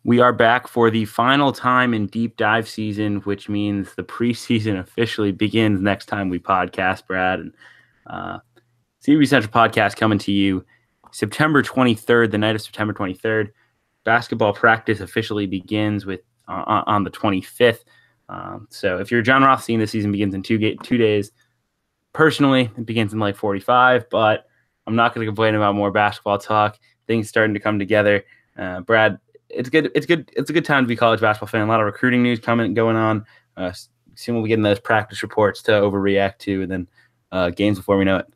We are back for the final time in deep dive season, which means the preseason officially begins next time we podcast, Brad. And CB Central Podcast coming to you September 23rd, the night of September 23rd. Basketball practice officially begins on the 25th. So if you're John Rothstein, the season begins in 2 days. Personally, it begins in like 45, but I'm not going to complain about more basketball talk. Things starting to come together. Brad, it's good. It's a good time to be a college basketball fan. A lot of recruiting news going on. Soon we'll be getting those practice reports to overreact to, and then games before we know it.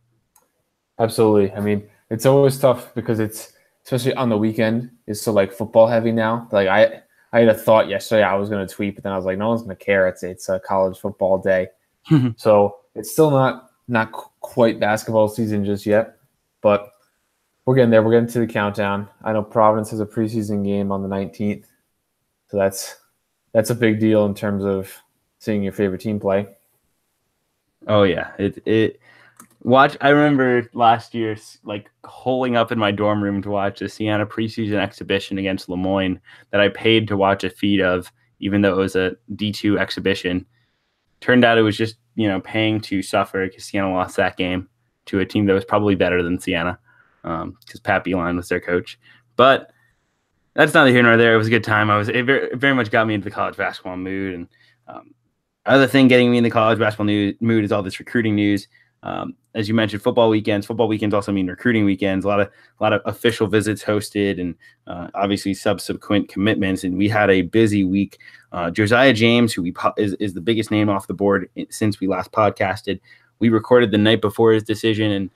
Absolutely. I mean, it's always tough because it's, especially on the weekend, it's so like football heavy now. Like I had a thought yesterday I was going to tweet, but then I was like, no one's going to care. It's a college football day. So it's still not quite basketball season just yet, but we're getting there. We're getting to the countdown. I know Providence has a preseason game on the 19th, so that's a big deal in terms of seeing your favorite team play. Oh yeah, I remember last year, like holing up in my dorm room to watch the Siena preseason exhibition against Lemoyne that I paid to watch a feed of, even though it was a D2 exhibition. Turned out it was just paying to suffer because Siena lost that game to a team that was probably better than Siena. Because Pat Beeline was their coach. But that's neither here nor there. It was a good time. It very much got me into the college basketball mood. And other thing getting me in the college basketball mood is all this recruiting news. As you mentioned, football weekends. Football weekends also mean recruiting weekends. A lot of official visits hosted, and obviously subsequent commitments. And we had a busy week. Josiah James, who is the biggest name off the board since we last podcasted. We recorded the night before his decision, and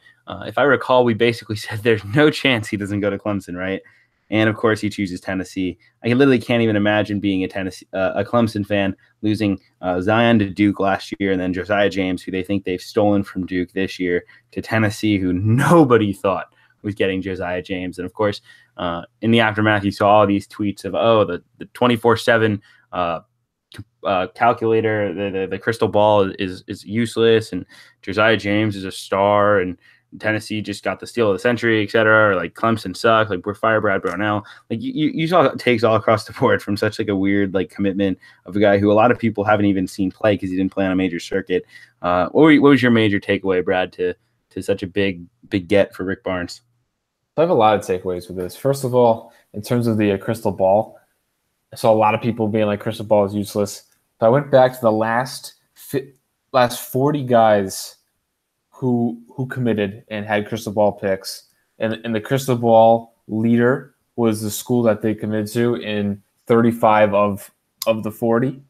if I recall, we basically said there's no chance he doesn't go to Clemson, right? And of course, he chooses Tennessee. I literally can't even imagine being a Clemson fan, losing Zion to Duke last year, and then Josiah James, who they think they've stolen from Duke this year, to Tennessee, who nobody thought was getting Josiah James. And of course, in the aftermath, you saw all these tweets of the 24/7 calculator, the crystal ball is useless, and Josiah James is a star, and Tennessee just got the steal of the century, et cetera, or like Clemson sucked, like we're fire Brad Brownell. Like you saw takes all across the board from such like a weird like commitment of a guy who a lot of people haven't even seen play because he didn't play on a major circuit. What was your major takeaway, Brad, to such a big get for Rick Barnes? I have a lot of takeaways with this. First of all, in terms of the crystal ball, I saw a lot of people being like crystal ball is useless. So I went back to the last 40 guys who committed and had crystal ball picks, and the crystal ball leader was the school that they committed to in 35 of the 40.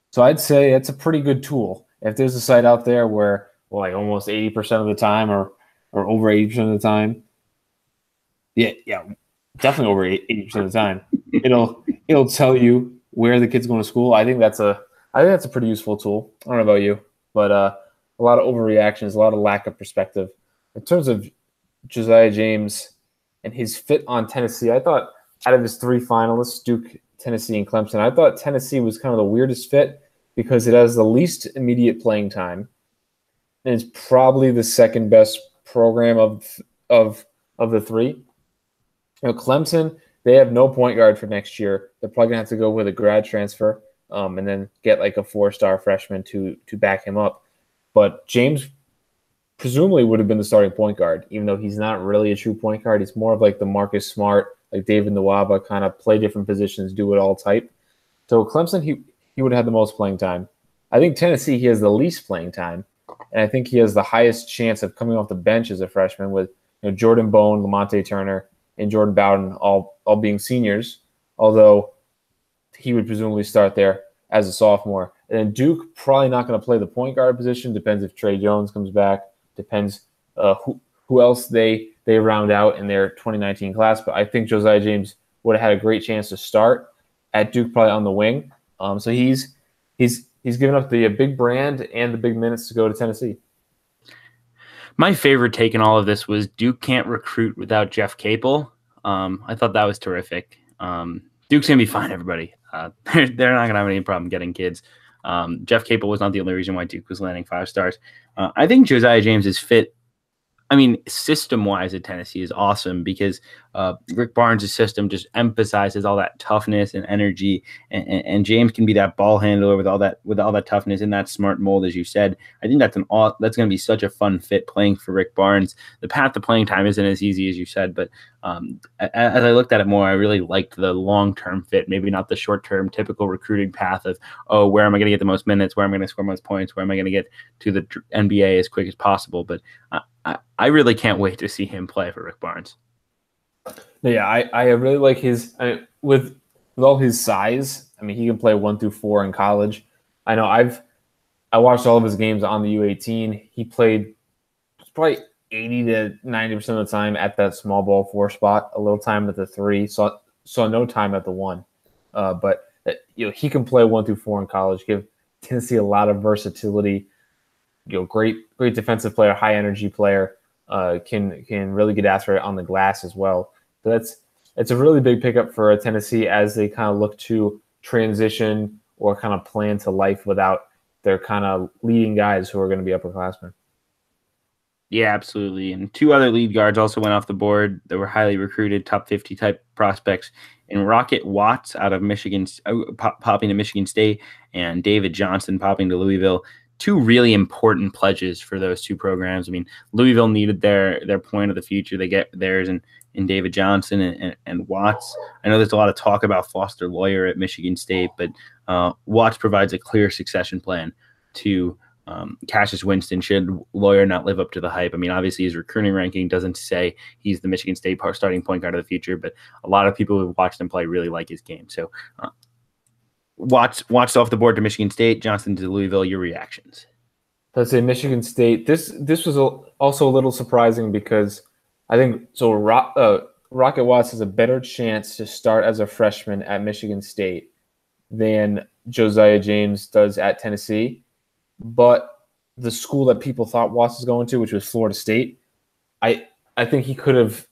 So I'd say it's a pretty good tool. If there's a site out there where like almost 80% of the time or over 80% of the time, yeah, definitely over 80% of the time, it'll tell you where the kid's going to school. I think that's a pretty useful tool. I don't know about you, but a lot of overreactions, a lot of lack of perspective. In terms of Josiah James and his fit on Tennessee, I thought out of his 3 finalists, Duke, Tennessee, and Clemson, I thought Tennessee was kind of the weirdest fit because it has the least immediate playing time, and it's probably the second best program of the 3. Clemson, they have no point guard for next year. They're probably going to have to go with a grad transfer and then get like a 4-star freshman to back him up. But James presumably would have been the starting point guard, even though he's not really a true point guard. He's more of like the Marcus Smart, like David Nwaba, kind of play different positions, do it all type. So Clemson, he would have had the most playing time. I think Tennessee, he has the least playing time, and I think he has the highest chance of coming off the bench as a freshman with Jordan Bone, Lamonte Turner, and Jordan Bowden all being seniors, although he would presumably start there as a sophomore. And then Duke, probably not going to play the point guard position. Depends if Trey Jones comes back. Depends who else they round out in their 2019 class. But I think Josiah James would have had a great chance to start at Duke, probably on the wing. So he's given up the big brand and the big minutes to go to Tennessee. My favorite take in all of this was Duke can't recruit without Jeff Capel. I thought that was terrific. Duke's going to be fine, everybody. They're not going to have any problem getting kids. Jeff Capel was not the only reason why Duke was landing 5 stars. I think Josiah James is fit. I mean, system-wise at Tennessee is awesome because Rick Barnes' system just emphasizes all that toughness and energy, and James can be that ball handler with all that toughness in that smart mold, as you said. I think that's going to be such a fun fit playing for Rick Barnes. The path to playing time isn't as easy as you said, but as I looked at it more, I really liked the long-term fit, maybe not the short-term typical recruiting path of, oh, where am I going to get the most minutes, where am I going to score most points, where am I going to get to the NBA as quick as possible. But I really can't wait to see him play for Rick Barnes. Yeah, I really like his with all his size. I mean, he can play 1 through 4 in college. I know I watched all of his games on the U18. He played probably 80 to 90% of the time at that small ball 4 spot, a little time at the 3, saw no time at the 1. But he can play 1 through 4 in college, give Tennessee a lot of versatility. Great defensive player, high energy player, can really get after it on the glass as well. So it's a really big pickup for Tennessee as they kind of look to transition or kind of plan to life without their kind of leading guys who are going to be upperclassmen. Yeah, absolutely. And 2 other lead guards also went off the board that were highly recruited, top 50 type prospects in Rocket Watts out of Michigan, popping to Michigan State, and David Johnson popping to Louisville. 2 really important pledges for those 2 programs. I mean, Louisville needed their point of the future. They get theirs in David Johnson and Watts. I know there's a lot of talk about Foster Loyer at Michigan State, but Watts provides a clear succession plan to Cassius Winston should Loyer not live up to the hype. I mean, obviously his recruiting ranking doesn't say he's the Michigan State starting point guard of the future, but a lot of people who've watched him play really like his game. So Watts off the board to Michigan State, Johnson to Louisville. Your reactions? Let's say Michigan State. This was also a little surprising because I think so. Rocket Watts has a better chance to start as a freshman at Michigan State than Josiah James does at Tennessee. But the school that people thought Watts was going to, which was Florida State, I think he could have,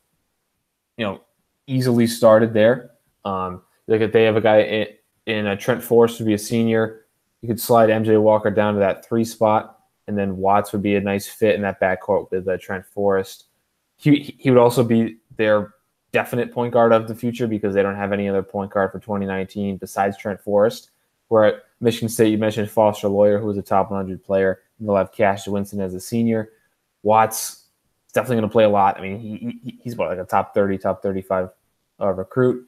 easily started there. Like if they have a guy in Trent Forrest to be a senior, you could slide MJ Walker down to that 3 spot, and then Watts would be a nice fit in that backcourt with Trent Forrest. He would also be their definite point guard of the future because they don't have any other point guard for 2019 besides Trent Forrest. Where at Michigan State, you mentioned Foster Loyer, who was a top 100 player. And they'll have Cassius Winston as a senior. Watts is definitely going to play a lot. I mean, he's like a top 30, top 35 recruit.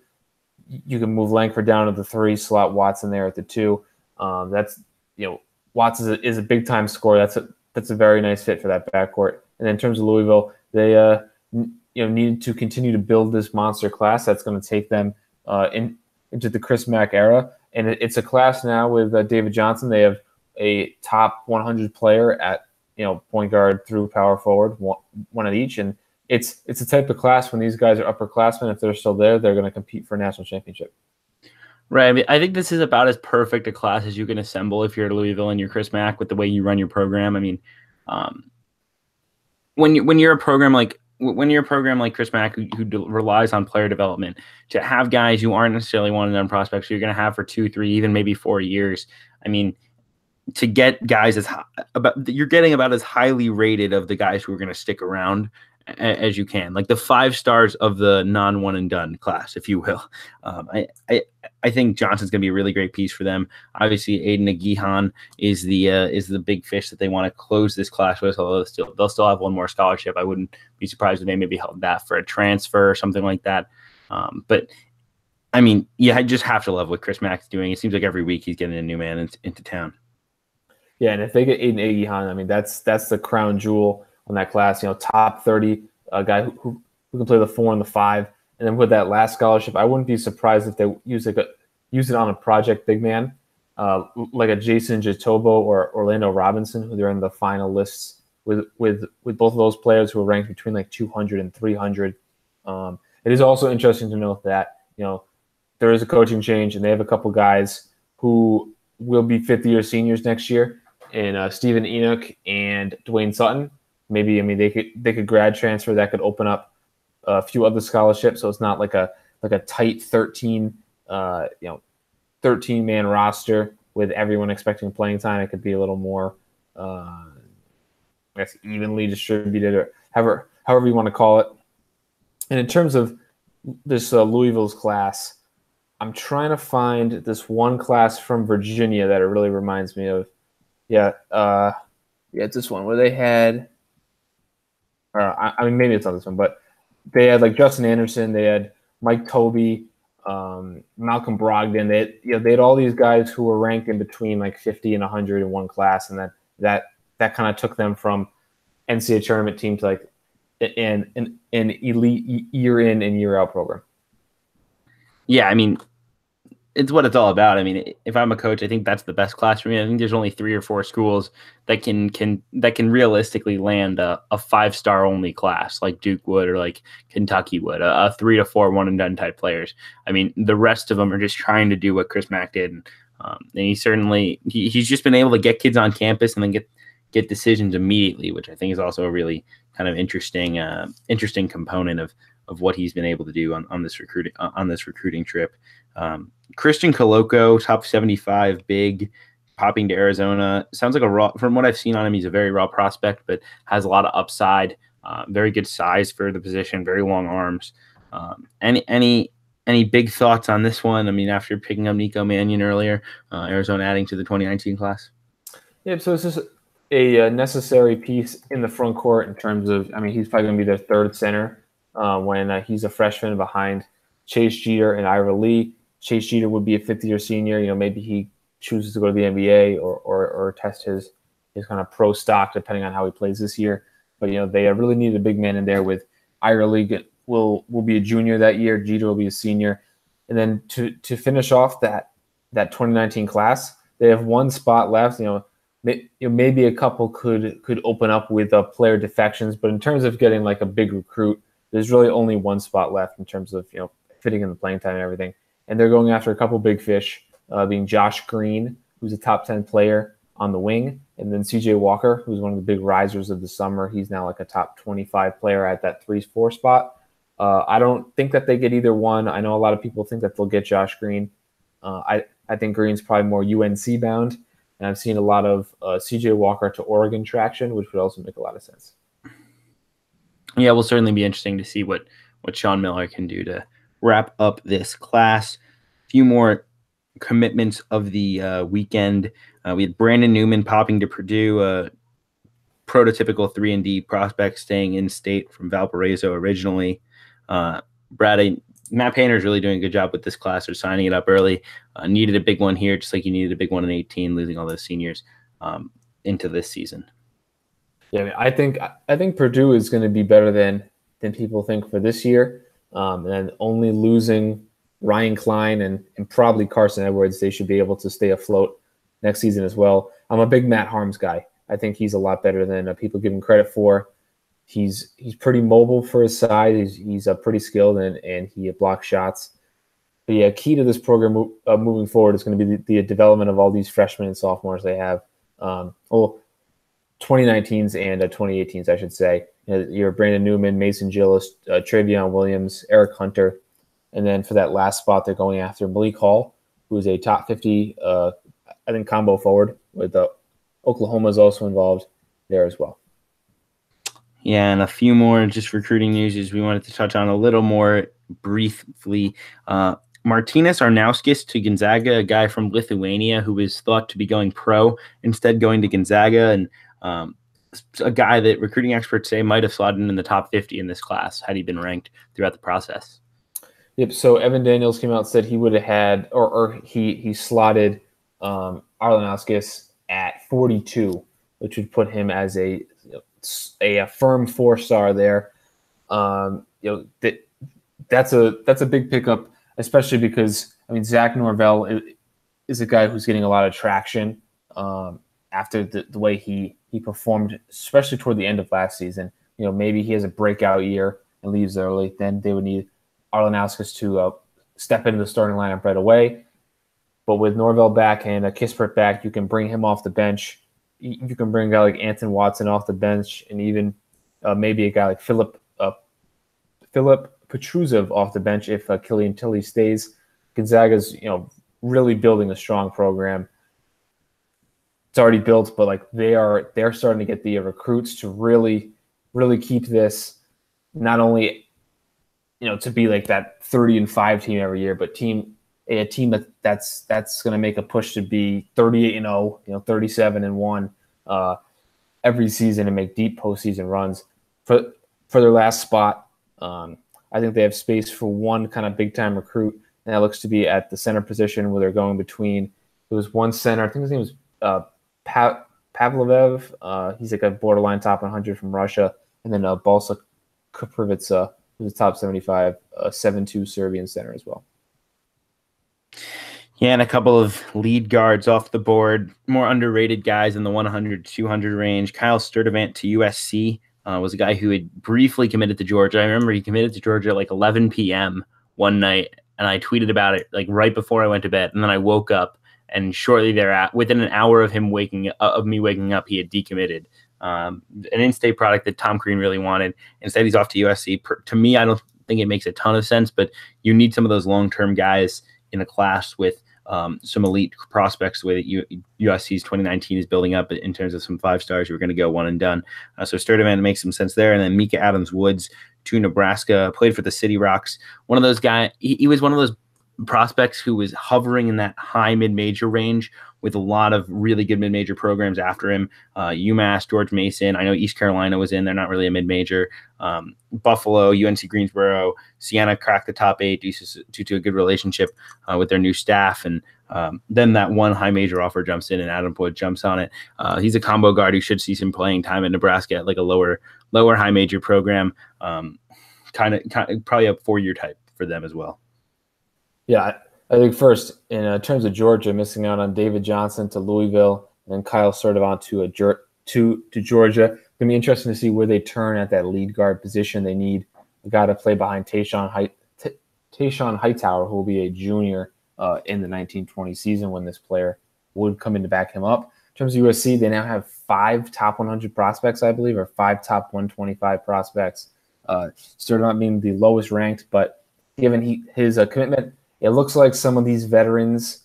You can move Langford down to the 3, slot Watts in there at the 2. Watts is a big time scorer. That's a very nice fit for that backcourt. And in terms of Louisville, they needed to continue to build this monster class that's going to take them into the Chris Mack era. And it's a class now with David Johnson. They have a top 100 player at point guard through power forward, one at each. And it's a type of class when these guys are upperclassmen. If they're still there, they're going to compete for a national championship. Right. I mean, I think this is about as perfect a class as you can assemble if you're at Louisville and you're Chris Mack with the way you run your program. I mean, when you're a program like Chris Mack, who relies on player development, to have guys who aren't necessarily one-and-done prospects who you're going to have for 2, 3, even maybe 4 years. I mean, to get guys you're getting about as highly rated of the guys who are going to stick around as you can, like the 5 stars of the non-one-and-done class, if you will. I think Johnson's going to be a really great piece for them. Obviously, Aiden Agihan is the big fish that they want to close this class with. Although they'll still have one more scholarship. I wouldn't be surprised if they maybe held that for a transfer or something like that. But I mean, I just have to love what Chris Mack's doing. It seems like every week he's getting a new man into town. Yeah, and if they get Aiden Agihan, I mean that's the crown jewel on that class. Top 30 guy who can play the 4 and the 5. And then with that last scholarship, I wouldn't be surprised if they use it on a project big man, like a Jason Jatobo or Orlando Robinson, who they're in the final lists with both of those players who are ranked between like 200 and 300. It is also interesting to note that there is a coaching change, and they have a couple guys who will be 5th-year seniors next year, in Stephen Enoch and Dwayne Sutton. Maybe they could grad transfer. That could open up a few other scholarships, so it's not like a tight 13 man roster with everyone expecting playing time. It could be a little more evenly distributed, or however you want to call it. And in terms of Louisville's class. I'm trying to find this one class from Virginia that it really reminds me of. Yeah, it's this one where they had, or I mean, maybe it's not this one, but they had like Justin Anderson, they had Mike Tobey, Malcolm Brogdon. They had all these guys who were ranked in between like 50 and 100 in one class, and then that kind of took them from NCAA tournament team to like an elite year in and year out program. Yeah, I mean, it's what it's all about. I mean, if I'm a coach, I think that's the best class for me. I think there's only 3 or 4 schools that can realistically land a 5-star only class like Duke would or like Kentucky would, a 3 to 4 one and done type players. I mean, the rest of them are just trying to do what Chris Mack did, and he's just been able to get kids on campus and then get decisions immediately, which I think is also a really kind of interesting component of what he's been able to do on this recruiting trip. Christian Coloco, top 75, big, popping to Arizona. Sounds like from what I've seen on him, he's a very raw prospect, but has a lot of upside. Very good size for the position, very long arms. Any big thoughts on this one? I mean, after picking up Nico Mannion earlier, Arizona adding to the 2019 class. Yeah, so it's just a necessary piece in the front court in terms of, I mean, he's probably going to be their third center when he's a freshman behind Chase Jeter and Ira Lee. Chase Jeter would be a fifth-year senior. Maybe he chooses to go to the NBA or test his kind of pro stock depending on how he plays this year. But they really need a big man in there. With Ira Lee will be a junior that year. Jeter will be a senior, and then to finish off that 2019 class, they have one spot left. Maybe a couple could open up with player defections, but in terms of getting like a big recruit, there's really only one spot left in terms of fitting in the playing time and everything. And they're going after a couple big fish, being Josh Green, who's a top 10 player on the wing, and then CJ Walker, who's one of the big risers of the summer. He's now like a top 25 player at that 3-4 spot. I don't think that they get either one. I know a lot of people think that they'll get Josh Green. I think Green's probably more UNC bound, and I've seen a lot of CJ Walker to Oregon traction, which would also make a lot of sense. Yeah, it will certainly be interesting to see what Sean Miller can do to wrap up this class. A few more commitments of the weekend. We had Brandon Newman popping to Purdue, a prototypical 3-and-D prospect staying in state from Valparaiso originally. Matt Painter is really doing a good job with this class. They're signing it up early. Needed a big one here, just like you needed a big one in 2018, losing all those seniors into this season. Yeah, I think Purdue is going to be better than people think for this year. And only losing Ryan Klein and probably Carson Edwards, they should be able to stay afloat next season as well. I'm a big Matt Harms guy. I think he's a lot better than people give him credit for. He's pretty mobile for his size. He's pretty skilled and he blocks shots. But yeah, key to this program moving forward is going to be the development of all these freshmen and sophomores they have. 2019s and 2018s, I should say. You're Brandon Newman, Mason Gillis, Travion Williams, Eric Hunter. And then for that last spot, they're going after Malik Hall, who is a top 50, I think, combo forward with Oklahoma is also involved there as well. Yeah, and a few more just recruiting news we wanted to touch on a little more briefly. Martynas Arnauskas to Gonzaga, a guy from Lithuania who was thought to be going pro, instead going to Gonzaga, and a guy that recruiting experts say might have slotted in the top 50 in this class had he been ranked throughout the process. Yep. So Evan Daniels came out and said he would have had, or he slotted Arnauskas at 42, which would put him as a firm 4-star there. That's a big pickup, especially because Zach Norvell is a guy who's getting a lot of traction after the way he performed, especially toward the end of last season. Maybe he has a breakout year and leaves early. Then they would need Arnauskas to step into the starting lineup right away. But with Norvell back and Kispert back, you can bring him off the bench. You can bring a guy like Anton Watson off the bench, and even maybe a guy like Philip Petruzov off the bench if Killian Tilly stays. Gonzaga's really building a strong program. It's already built, but they're starting to get the recruits to really keep this not only to be like that 30-5 team every year, but a team that's going to make a push to be 38-0, 37-1 every season and make deep postseason runs for their last spot. I think they have space for one kind of big time recruit, and that looks to be at the center position where they're going between. There was one center, I think his name was Pavlovev. He's like a borderline top 100 from Russia, and then Balsa Kuprovica, who's a top 75, 7'2" Serbian center as well. Yeah, and a couple of lead guards off the board, more underrated guys in the 100 to 200 range. Kyle Sturdivant to USC was a guy who had briefly committed to Georgia. I remember he committed to Georgia at like 11 p.m. one night, and I tweeted about it like right before I went to bed. And then I woke up, and shortly thereafter, within an hour of me waking up, he had decommitted. An in-state product that Tom Crean really wanted. Instead, he's off to USC. To me, I don't think it makes a ton of sense, but you need some of those long-term guys in a class with some elite prospects the way that USC's 2019 is building up in terms of some 5-stars who are going to go one and done. So Sturdivant makes some sense there. And then Mika Adams-Woods to Nebraska, played for the City Rocks. One of those guys, he was one of those prospects who was hovering in that high mid-major range with a lot of really good mid-major programs after him. UMass, George Mason. I know East Carolina was in. They're not really a mid-major. Buffalo, UNC Greensboro, Siena cracked the top 8 due to a good relationship with their new staff. And then that one high major offer jumps in, and Adam Wood jumps on it. He's a combo guard who should see some playing time at Nebraska at like a lower high major program. Kind of probably a 4-year type for them as well. Yeah, I think first, in terms of Georgia, missing out on David Johnson to Louisville and then Kyle Sturdivant to Georgia. It's going to be interesting to see where they turn at that lead guard position. They need a guy to play behind Tayshawn Hightower, who will be a junior in the 1920 season when this player would come in to back him up. In terms of USC, they now have 5 top 100 prospects, I believe, or 5 top 125 prospects. Sturdivant being the lowest ranked, but given his commitment, it looks like some of these veterans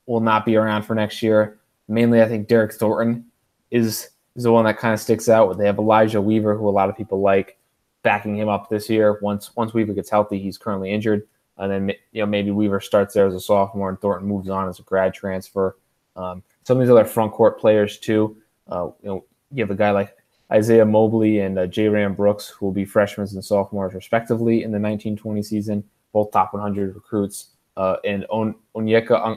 will not be around for next year. Mainly, I think Derek Thornton is the one that kind of sticks out. They have Elijah Weaver, who a lot of people like, backing him up this year. Once Weaver gets healthy, he's currently injured. And then maybe Weaver starts there as a sophomore and Thornton moves on as a grad transfer. Some of these other front court players too. You have a guy like Isaiah Mobley and J-Ram Brooks, who will be freshmen and sophomores respectively in the 1920 season, both top 100 recruits. And Onyeka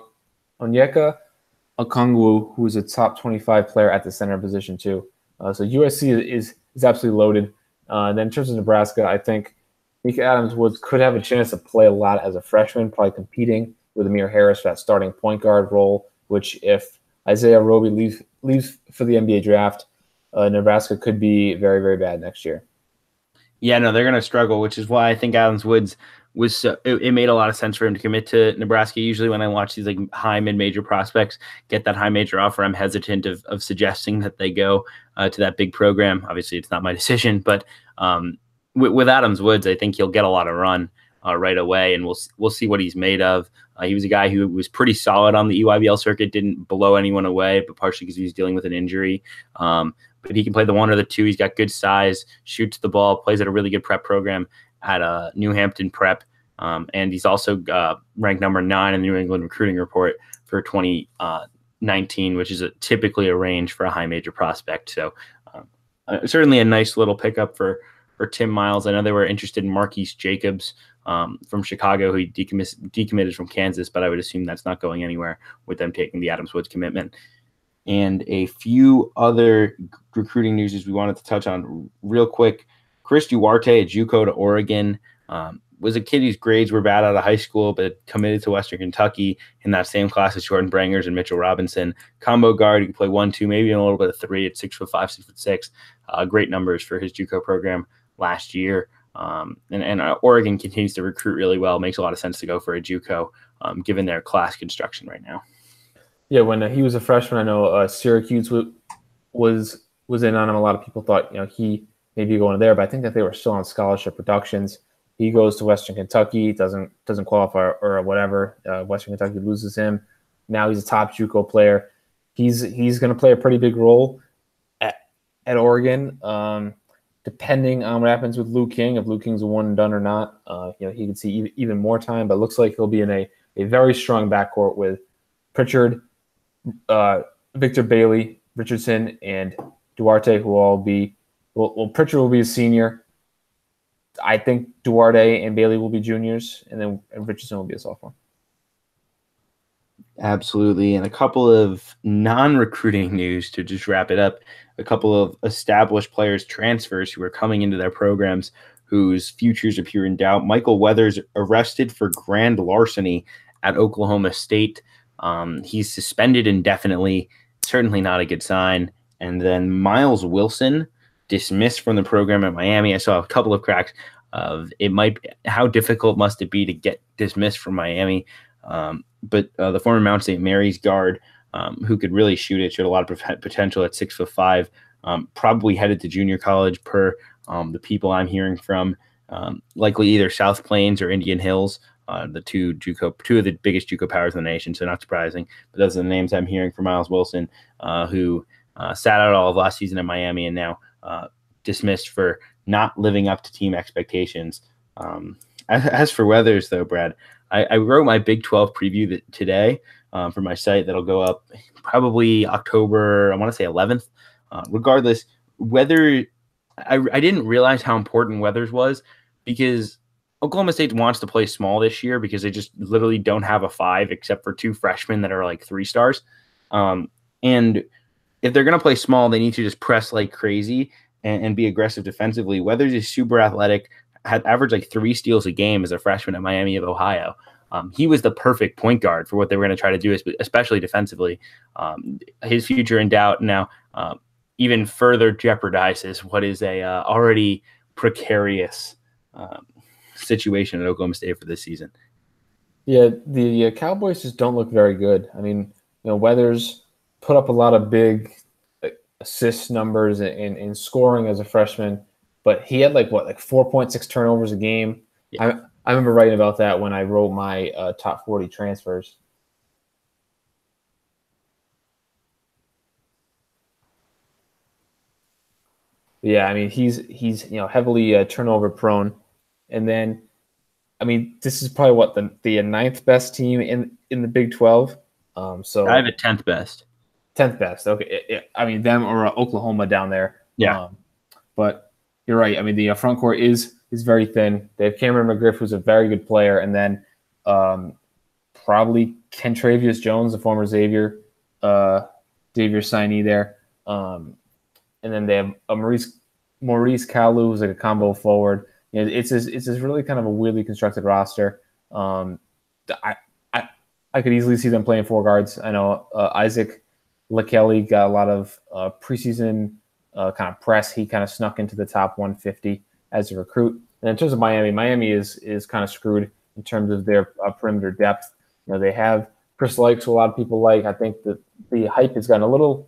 Okongwu, who is a top 25 player at the center position too. So USC is absolutely loaded. And then in terms of Nebraska, I think Mika Adams-Woods could have a chance to play a lot as a freshman, probably competing with Amir Harris for that starting point guard role, which if Isaiah Roby leaves for the NBA draft, Nebraska could be very, very bad next year. Yeah, no, they're going to struggle, which is why I think Adams-Woods it made a lot of sense for him to commit to Nebraska. Usually when I watch these like high mid-major prospects get that high major offer, I'm hesitant of suggesting that they go to that big program. Obviously, it's not my decision, but with Adams-Woods, I think he'll get a lot of run right away, and we'll see what he's made of. He was a guy who was pretty solid on the EYBL circuit, didn't blow anyone away, but partially because he was dealing with an injury. But he can play the 1 or the 2. He's got good size, shoots the ball, plays at a really good prep program at New Hampton Prep. And he's also ranked number 9 in the New England Recruiting Report for 2019, which is typically a range for a high major prospect. So certainly a nice little pickup for Tim Miles. I know they were interested in Marquise Jacobs from Chicago, who decommitted from Kansas, but I would assume that's not going anywhere with them taking the Adams-Woods commitment. And a few other recruiting news we wanted to touch on real quick. Chris Duarte, a JUCO to Oregon, was a kid whose grades were bad out of high school, but committed to Western Kentucky in that same class as Jordan Brangers and Mitchell Robinson. Combo guard, he can play 1-2, maybe a little bit of 3 at 6'5", 6'6". Great numbers for his JUCO program last year. And Oregon continues to recruit really well. Makes a lot of sense to go for a JUCO, given their class construction right now. Yeah, when he was a freshman, I know Syracuse was in on him. A lot of people thought he may be going there, but I think that they were still on scholarship reductions. He goes to Western Kentucky, doesn't qualify or whatever. Western Kentucky loses him. Now he's a top JUCO player. He's going to play a pretty big role at Oregon. In depending on what happens with Luke King, if Luke King's a one and done or not, he could see even more time. But it looks like he'll be in a very strong backcourt with Pritchard, Victor Bailey, Richardson, and Duarte, who will all be Pritchard will be a senior. I think Duarte and Bailey will be juniors, and then Richardson will be a sophomore. Absolutely. And a couple of non-recruiting news to just wrap it up. A couple of established players transfers who are coming into their programs whose futures appear in doubt. Michael Weathers arrested for grand larceny at Oklahoma State. He's suspended indefinitely. Certainly not a good sign. And then Miles Wilson dismissed from the program at Miami. I saw a couple of cracks of how difficult must it be to get dismissed from Miami. But the former Mount St. Mary's guard, who could really shoot it, showed a lot of potential at 6'5", probably headed to junior college per the people I'm hearing from, likely either South Plains or Indian Hills, the two of the biggest JUCO powers in the nation. So not surprising, but those are the names I'm hearing from Miles Wilson, who sat out all of last season at Miami and now dismissed for not living up to team expectations. As for Weathers, though, Brad, I wrote my Big 12 preview today for my site that'll go up probably October, I want to say 11th. Regardless, I didn't realize how important Weathers was because Oklahoma State wants to play small this year because they just literally don't have a 5 except for 2 freshmen that are like 3 stars. And if they're going to play small, they need to just press like crazy and be aggressive defensively. Weathers is super athletic, had averaged like 3 steals a game as a freshman at Miami of Ohio. He was the perfect point guard for what they were going to try to do, especially defensively. His future in doubt now even further jeopardizes what is a already precarious situation at Oklahoma State for this season. Yeah, the Cowboys just don't look very good. I mean, Weathers put up a lot of big assist numbers in scoring as a freshman, but he had like 4.6 turnovers a game. Yeah. I remember writing about that when I wrote my top 40 transfers. Yeah, I mean he's heavily turnover prone, and then I mean this is probably what the 9th best team in the Big 12. So I have it 10th best. 10th best. Okay, I mean them or Oklahoma down there. Yeah, but you're right. I mean the front court is very thin. They have Cameron McGriff, who's a very good player, and then probably Kentravius Jones, the former Xavier signee there. And then they have a Maurice Kalu, who's like a combo forward. It's this really kind of a weirdly constructed roster. I could easily see them playing 4 guards. I know Isaac LeKelly got a lot of preseason kind of press. He kind of snuck into the top 150 as a recruit. And in terms of Miami is kind of screwed in terms of their perimeter depth. They have Chris Lykes, who a lot of people like. I think that the hype has gotten a little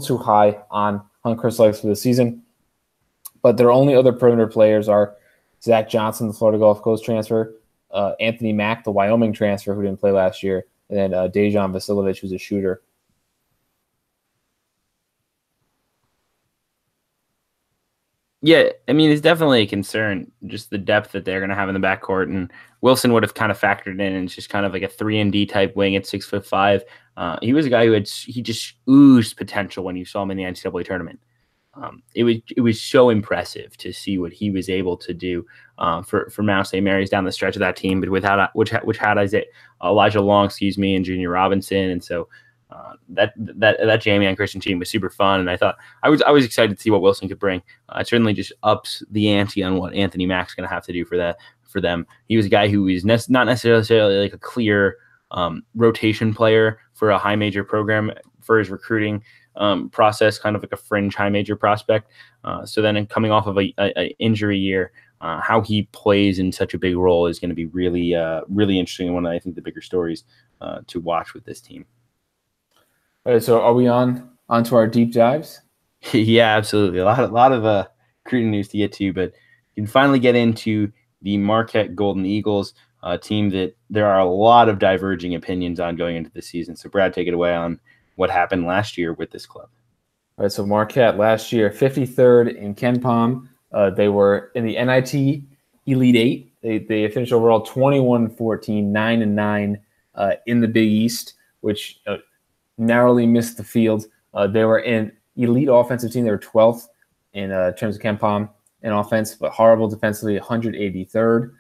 too high on Chris Lykes for the season. But their only other perimeter players are Zach Johnson, the Florida Gulf Coast transfer, Anthony Mack, the Wyoming transfer who didn't play last year, and then Dejan Vasilovic, who's a shooter. Yeah, I mean, it's definitely a concern, just the depth that they're going to have in the backcourt. And Wilson would have kind of factored in, and it's just kind of like a 3-and-D type wing at 6'5". He was a guy he just oozed potential when you saw him in the NCAA tournament. It was so impressive to see what he was able to do for Mount St. Mary's down the stretch of that team, but which had Elijah Long, and Junior Robinson, and so that Jamie and Christian team was super fun, and I thought I was excited to see what Wilson could bring. It certainly just ups the ante on what Anthony Mack's going to have to do for them. He was a guy who was not necessarily like a clear rotation player for a high major program for his recruiting process, kind of like a fringe high major prospect. So then coming off of a injury year, how he plays in such a big role is going to be really interesting, and one of, I think, the bigger stories to watch with this team. All right, so are we onto our deep dives? Yeah, absolutely. A lot of recruiting news to get to, but you can finally get into the Marquette Golden Eagles, a team that there are a lot of diverging opinions on going into the season. So Brad, take it away on what happened last year with this club. All right, so Marquette last year, 53rd in KenPom. They were in the NIT Elite Eight. They finished overall 21-14, 9-9 in the Big East, which narrowly missed the field. They were an elite offensive team. They were 12th in terms of KenPom in offense, but horrible defensively, 183rd.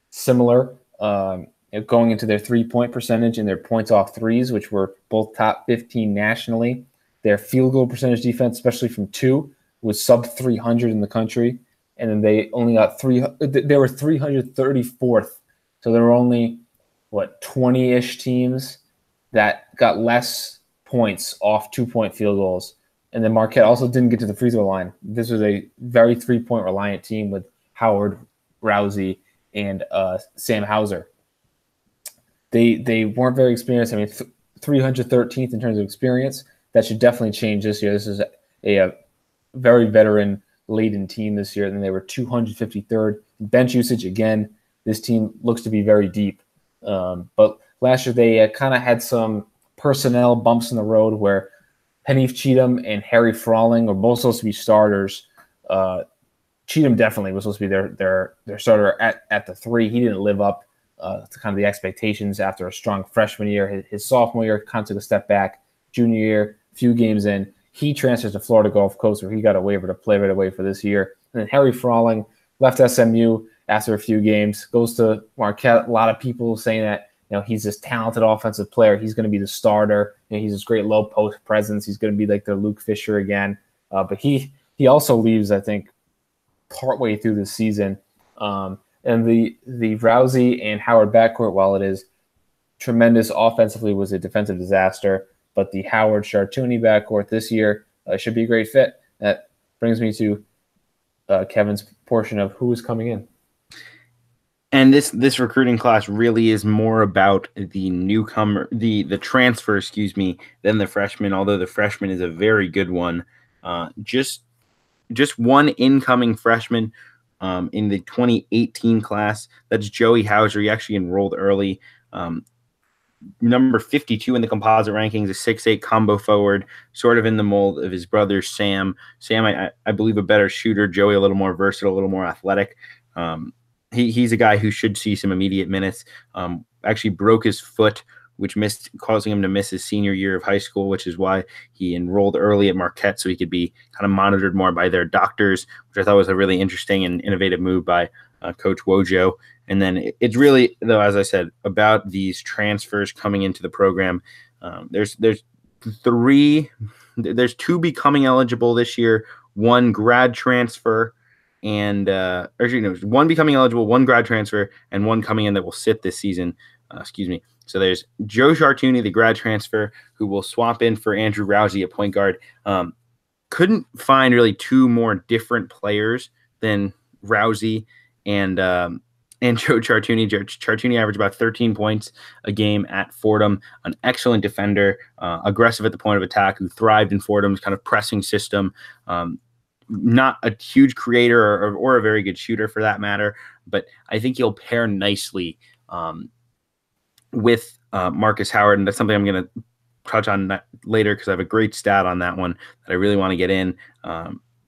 Similar going into their 3-point percentage and their points off threes, which were both top 15 nationally. Their field goal percentage defense, especially from two, was sub 300 in the country. And then they only got they were 334th. So there were only, 20-ish teams that got less points off 2-point field goals. And then Marquette also didn't get to the free throw line. This was a very 3-point reliant team with Howard, Rousey, and Sam Hauser. They weren't very experienced. I mean, 313th in terms of experience. That should definitely change this year. This is a very veteran-laden team this year. And then they were 253rd. Bench usage, again, this team looks to be very deep. But last year they kind of had some personnel bumps in the road where Penny Cheatham and Harry Frawling were both supposed to be starters. Cheatham definitely was supposed to be their starter at the 3. He didn't live up to kind of the expectations after a strong freshman year. His sophomore year kind of took a step back. Junior year, a few games in, he transfers to Florida Gulf Coast where he got a waiver to play right away for this year. And then Harry Frawling left SMU after a few games, goes to Marquette. A lot of people saying that he's this talented offensive player. He's going to be the starter. He's this great low post presence. He's going to be like the Luke Fisher again. But he also leaves, I think, partway through the season. And the Rousey and Howard backcourt, while it is tremendous offensively, was a defensive disaster. But the Howard Chartouni backcourt this year should be a great fit. That brings me to Kevin's portion of who is coming in. And this recruiting class really is more about the newcomer, the transfer, than the freshman. Although the freshman is a very good one. Just one incoming freshman in the 2018 class. That's Joey Hauser. He actually enrolled early. Number 52 in the composite rankings, a 6'8" combo forward, sort of in the mold of his brother Sam. Sam, I believe, a better shooter. Joey, a little more versatile, a little more athletic. He's a guy who should see some immediate minutes. Actually broke his foot, which causing him to miss his senior year of high school, which is why he enrolled early at Marquette so he could be kind of monitored more by their doctors, which I thought was a really interesting and innovative move by Coach Wojo. And then it's really, though, as I said, about these transfers coming into the program. There's 2 becoming eligible this year, 1 grad transfer, and 1 becoming eligible, 1 grad transfer, and 1 coming in that will sit this season. So there's Joe Chartouni, the grad transfer, who will swap in for Andrew Rousey at point guard. Couldn't find really 2 more different players than Rousey and Joe Chartouni. Chartouni averaged about 13 points a game at Fordham, an excellent defender, aggressive at the point of attack, who thrived in Fordham's kind of pressing system. Not a huge creator or a very good shooter for that matter, but I think he'll pair nicely with Marcus Howard, and that's something I'm going to touch on later because I have a great stat on that one that I really want to get in.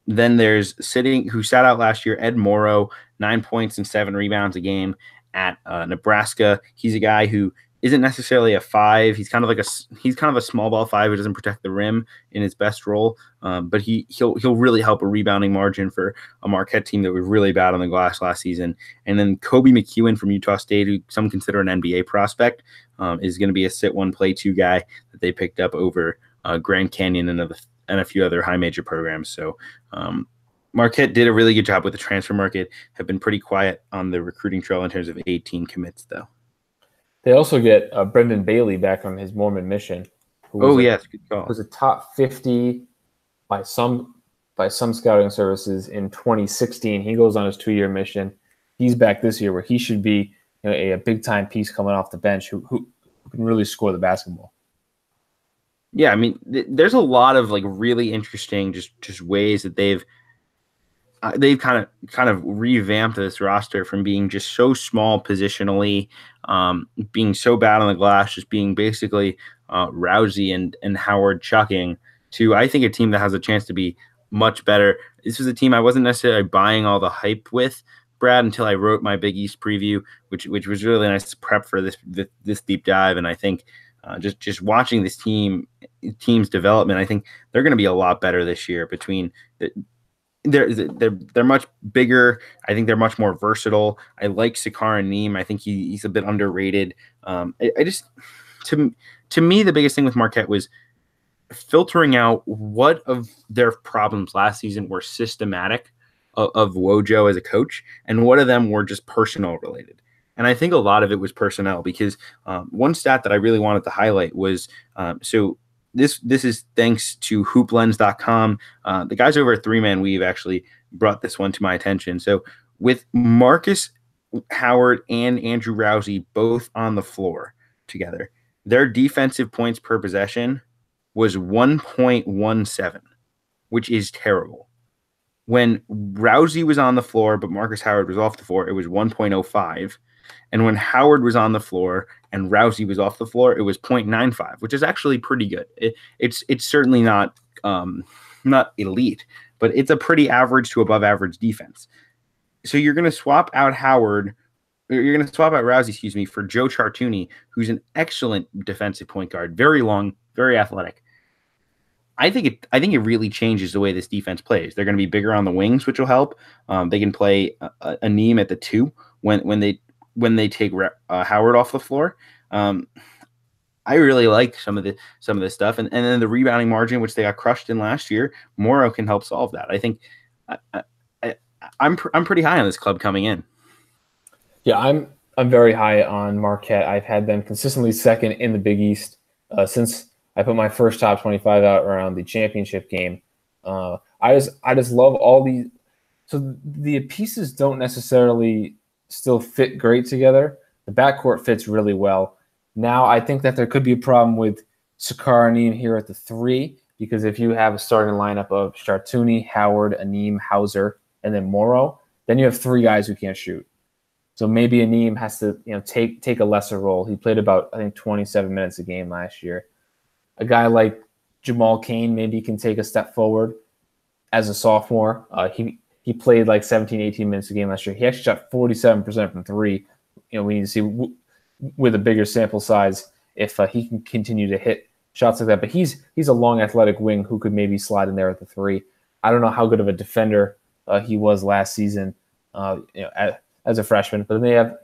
Then there's who sat out last year, Ed Morrow, 9 points and 7 rebounds a game at Nebraska. He's a guy who isn't necessarily a 5. He's kind of a small ball 5 who doesn't protect the rim in his best role. But he'll really help a rebounding margin for a Marquette team that was really bad on the glass last season. And then Kobe McEwen from Utah State, who some consider an NBA prospect, is going to be a sit 1, play 2 guy that they picked up over Grand Canyon and a few other high major programs. So Marquette did a really good job with the transfer market, have been pretty quiet on the recruiting trail in terms of 18 commits, though. They also get Brendan Bailey back on his Mormon mission. Yes, good call. Was a top 50 by some scouting services in 2016. He goes on his 2-year mission. He's back this year where he should be a big-time piece coming off the bench who can really score the basketball. Yeah, I mean, there's a lot of really interesting just ways that they've kind of revamped this roster from being just so small positionally, being so bad on the glass, just being basically Rousey and Howard chucking, to, I think, a team that has a chance to be much better. This was a team I wasn't necessarily buying all the hype with, Brad, until I wrote my Big East preview, which was really nice to prep for this deep dive. And I think just watching this team's development, I think they're going to be a lot better this year. Between they're much bigger. I think they're much more versatile. I like Sakar Neem. I think he's a bit underrated. I just to me the biggest thing with Marquette was filtering out what of their problems last season were systematic of Wojo as a coach, and what of them were just personal related. And I think a lot of it was personnel, because one stat that I really wanted to highlight was so this is thanks to hooplens.com. The guys over at 3-Man Weave actually brought this one to my attention. So with Marcus Howard and Andrew Rousey both on the floor together, their defensive points per possession was 1.17, which is terrible. When Rousey was on the floor, but Marcus Howard was off the floor, it was 1.05. And when Howard was on the floor and Rousey was off the floor, it was 0.95, which is actually pretty good. It's certainly not elite, but it's a pretty average to above average defense. So you're going to swap out Rousey, for Joe Chartouni, who's an excellent defensive point guard, very long, very athletic. I think it really changes the way this defense plays. They're going to be bigger on the wings, which will help. They can play a Neem at the 2 when they take Howard off the floor. I really like some of this stuff, and then the rebounding margin, which they got crushed in last year, Morrow can help solve that. I think I'm pretty high on this club coming in. Yeah, I'm very high on Marquette. I've had them consistently second in the Big East since I put my first top 25 out around the championship game. I just love all these. So the pieces don't necessarily still fit great together. The backcourt fits really well. Now I think that there could be a problem with Sakar Anim here at the 3, because if you have a starting lineup of Chartouni, Howard, Anim, Hauser, and then Morrow, then you have 3 guys who can't shoot. So maybe Anim has to take a lesser role. He played about, I think, 27 minutes a game last year. A guy like Jamal Cain maybe can take a step forward as a sophomore. He played like 17, 18 minutes a game last year. He actually shot 47% from 3. We need to see with a bigger sample size if he can continue to hit shots like that. But he's a long athletic wing who could maybe slide in there at the 3. I don't know how good of a defender he was last season as a freshman. But then they have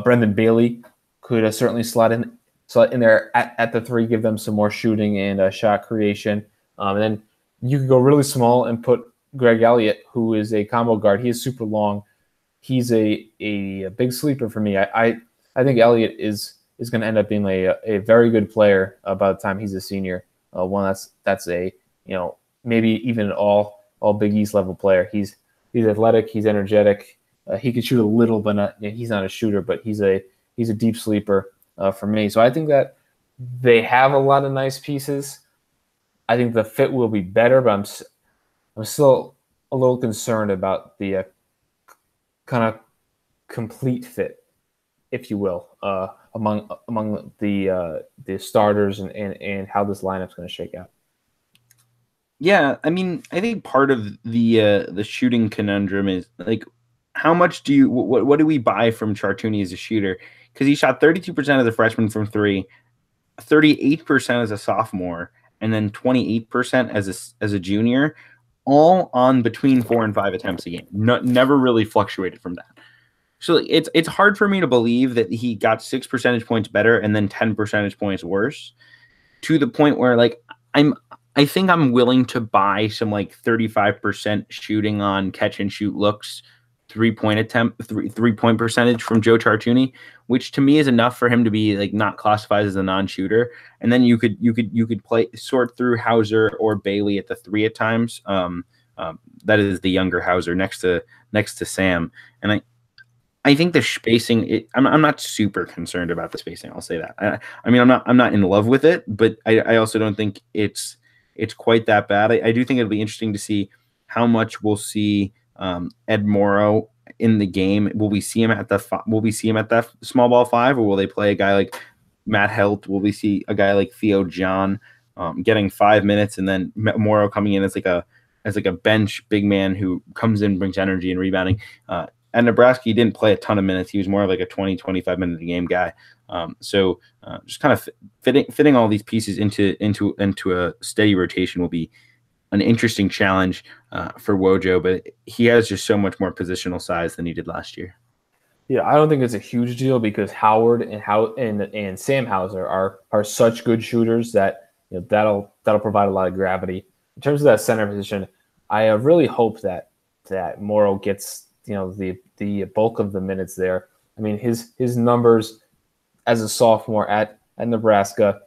Brendan Bailey could certainly slide in there at the 3, give them some more shooting and shot creation. And then you could go really small and put Greg Elliott, who is a combo guard. He is super long. He's a big sleeper for me. I think Elliott is going to end up being a very good player by the time he's a senior. One that's a maybe even an all Big East level player. He's athletic. He's energetic. He can shoot a little, but he's not a shooter. But he's a deep sleeper for me. So I think that they have a lot of nice pieces. I think the fit will be better, but I'm still a little concerned about the kind of complete fit, if you will, among the starters and how this lineup's going to shake out. Yeah, I mean, I think part of the shooting conundrum is like, how much what do we buy from Chartouni as a shooter? Because he shot 32% as a freshman from 3, 38% as a sophomore, and then 28% as a junior, all on between 4 and 5 attempts a game. Never really fluctuated from that. So it's hard for me to believe that he got 6 percentage points better and then 10 percentage points worse, to the point where like I think I'm willing to buy some like 35% shooting on catch and shoot looks, 3-point percentage from Joe Chartouni, which to me is enough for him to be like not classified as a non-shooter. And then you could sort through Hauser or Bailey at the 3 at times. That is the younger Hauser next to Sam. And I think the spacing, I'm not super concerned about the spacing. I'll say that. I mean, I'm not in love with it, but I also don't think it's quite that bad. I do think it'll be interesting to see how much we'll see Ed Morrow in the game. Will we see him at that small ball 5, or will they play a guy like Matt Helt? Will we see a guy like Theo John getting 5 minutes, and then Morrow coming in as like a bench big man who comes in, brings energy and rebounding. At Nebraska, he didn't play a ton of minutes. He was more of like a 20, 25 minute a game guy. So just kind of fitting all these pieces into a steady rotation will be an interesting challenge for Wojo, but he has just so much more positional size than he did last year. Yeah, I don't think it's a huge deal because Howard and Sam Hauser are such good shooters that that'll provide a lot of gravity. In terms of that center position, I really hope that Morrow gets the bulk of the minutes there. I mean, his numbers as a sophomore at Nebraska,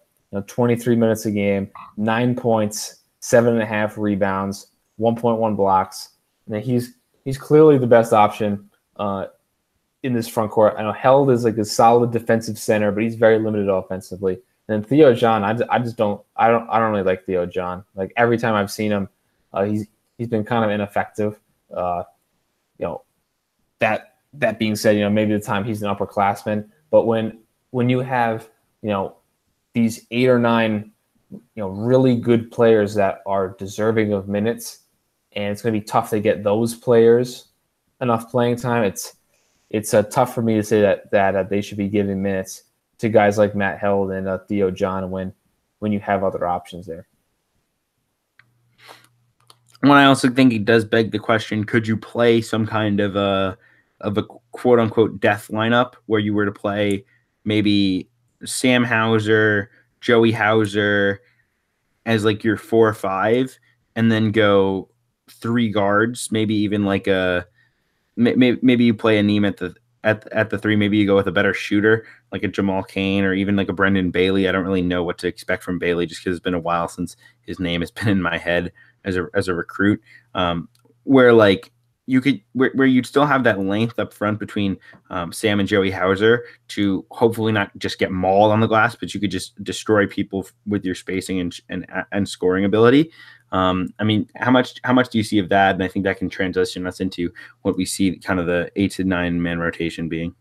23 minutes a game, 9 points, 7.5 rebounds, 1.1 blocks. And he's clearly the best option in this front court. I know Held is like a solid defensive center, but he's very limited offensively. And then Theo John, I don't really like Theo John. Like every time I've seen him, he's been kind of ineffective. That being said, maybe the time he's an upperclassman, but when you have these 8 or 9 really good players that are deserving of minutes, and it's going to be tough to get those players enough playing time. It's tough for me to say that they should be giving minutes to guys like Matt Held and Theo John when you have other options there. Well, I also think it does beg the question: could you play some kind of a quote unquote death lineup where you were to play maybe Sam Hauser, Joey Hauser as like your 4 or 5, and then go 3 guards, maybe even like maybe you play a Neem at the 3. Maybe you go with a better shooter like a Jamal Cain or even like a Brendan Bailey. I don't really know what to expect from Bailey just because it's been a while since his name has been in my head as a recruit. Where like where you'd still have that length up front between Sam and Joey Hauser to hopefully not just get mauled on the glass, but you could just destroy people with your spacing and scoring ability. I mean, how much do you see of that? And I think that can transition us into what we see kind of the 8 to 9 man rotation being.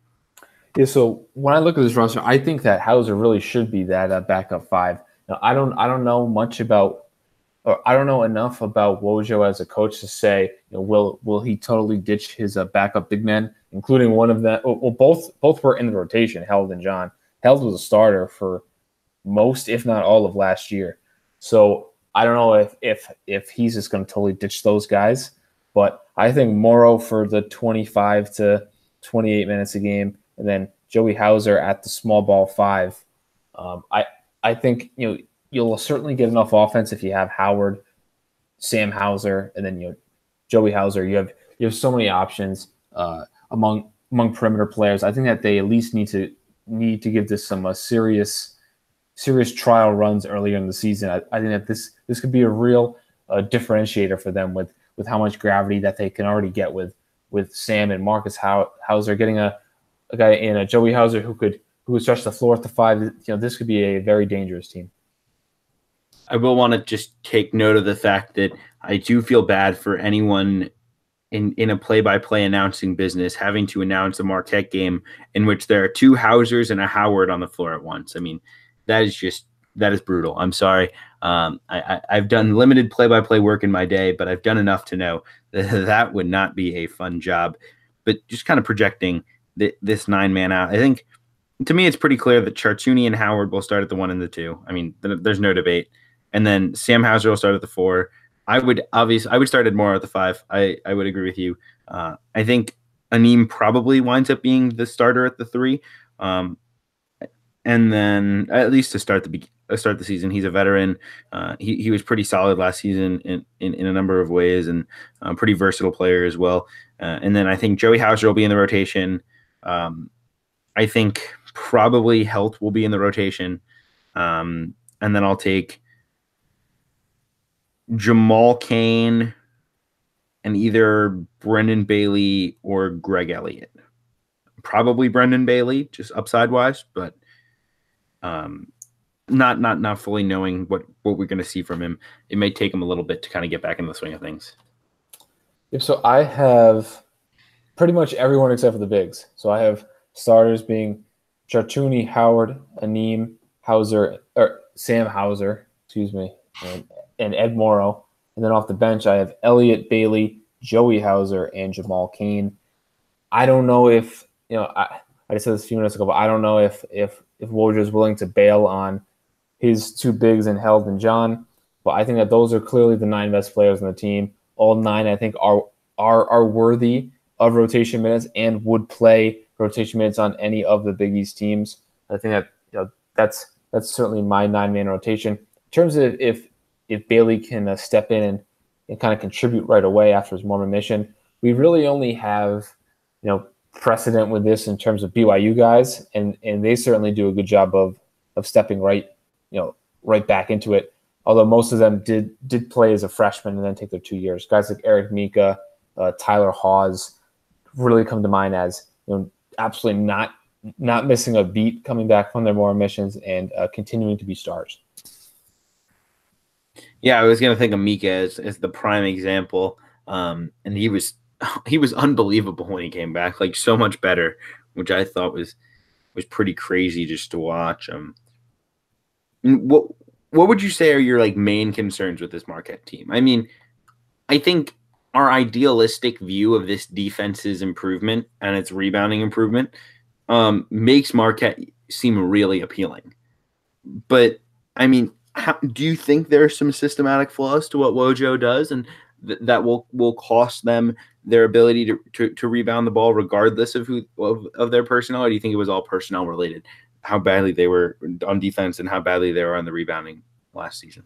Yeah. So when I look at this roster, I think that Hauser really should be that backup 5. Now, I don't know much about, or I don't know enough about Wojo as a coach to say, will he totally ditch his backup big men, including one of them? Well, both were in the rotation, Held and John. Held was a starter for most, if not all, of last year. So I don't know if he's just going to totally ditch those guys, but I think Morrow for the 25 to 28 minutes a game, and then Joey Hauser at the small ball 5. I think you'll certainly get enough offense if you have Howard, Sam Hauser, and then Joey Hauser. You have so many options among perimeter players. I think that they at least need to give this some serious trial runs earlier in the season. I think that this could be a real differentiator for them with how much gravity that they can already get with Sam and Marcus Hauser, getting a guy in a Joey Hauser who could stretch the floor at the 5. This could be a very dangerous team. I will want to just take note of the fact that I do feel bad for anyone in a play-by-play announcing business having to announce a Marquette game in which there are 2 Hausers and a Howard on the floor at once. I mean, that is brutal. I'm sorry. I've done limited play-by-play work in my day, but I've done enough to know that would not be a fun job. But just kind of projecting this 9-man out, I think to me it's pretty clear that Chartuni and Howard will start at the 1 and the 2. I mean, there's no debate. And then Sam Hauser will start at the 4. I would start at Morrow at the 5. I would agree with you. I think Aneem probably winds up being the starter at the 3. And then at least to start the season, he's a veteran. He was pretty solid last season in a number of ways, and pretty versatile player as well. And then I think Joey Hauser will be in the rotation. I think probably Helt will be in the rotation. And then I'll take Jamal Cain and either Brendan Bailey or Greg Elliott. Probably Brendan Bailey, just upside wise, but not fully knowing what we're going to see from him. It may take him a little bit to kind of get back in the swing of things. Yeah, so I have pretty much everyone except for the bigs. So I have starters being Chartuni, Howard, Aneem, Hauser, or Sam Hauser, excuse me, and Ed Morrow. And then off the bench, I have Elliott Bailey, Joey Hauser, and Jamal Cain. I don't know if, I just said this a few minutes ago, but I don't know if Woj is willing to bail on his two bigs in Held and John. But I think that those are clearly the 9 best players on the team. All 9, I think, are worthy of rotation minutes and would play rotation minutes on any of the Big East teams. I think that that's certainly my 9-man rotation. In terms of if Bailey can step in and kind of contribute right away after his Mormon mission, we really only have precedent with this in terms of BYU guys, and they certainly do a good job of stepping right back into it. Although most of them did play as a freshman and then take their 2 years. Guys like Eric Mika, Tyler Hawes really come to mind as absolutely not missing a beat coming back from their Mormon missions and continuing to be stars. Yeah, I was going to think of Mika as the prime example, and he was unbelievable when he came back, like so much better, which I thought was pretty crazy just to watch. What would you say are your main concerns with this Marquette team? I mean, I think our idealistic view of this defense's improvement and its rebounding improvement makes Marquette seem really appealing. But I mean, do you think there are some systematic flaws to what Wojo does, and that will cost them their ability to rebound the ball regardless of their personnel? Or do you think it was all personnel related, how badly they were on defense and how badly they were on the rebounding last season?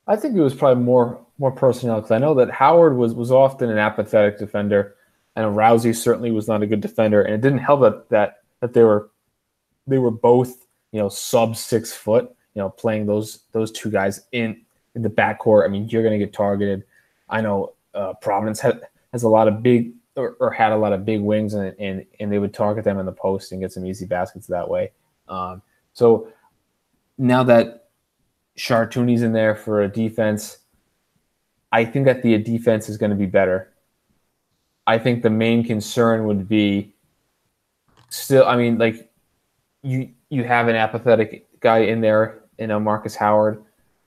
I think it was probably more personnel, because I know that Howard was often an apathetic defender, and Rousey certainly was not a good defender, and it didn't help that they were both sub 6 foot, playing those two guys in the backcourt. I mean, you're going to get targeted. I know Providence has a lot of big or had a lot of big wings, and they would target them in the post and get some easy baskets that way. So now that Chartouni's in there for a defense, I think that the defense is going to be better. I think the main concern would be still, I mean, you have an apathetic guy in there, Marcus Howard,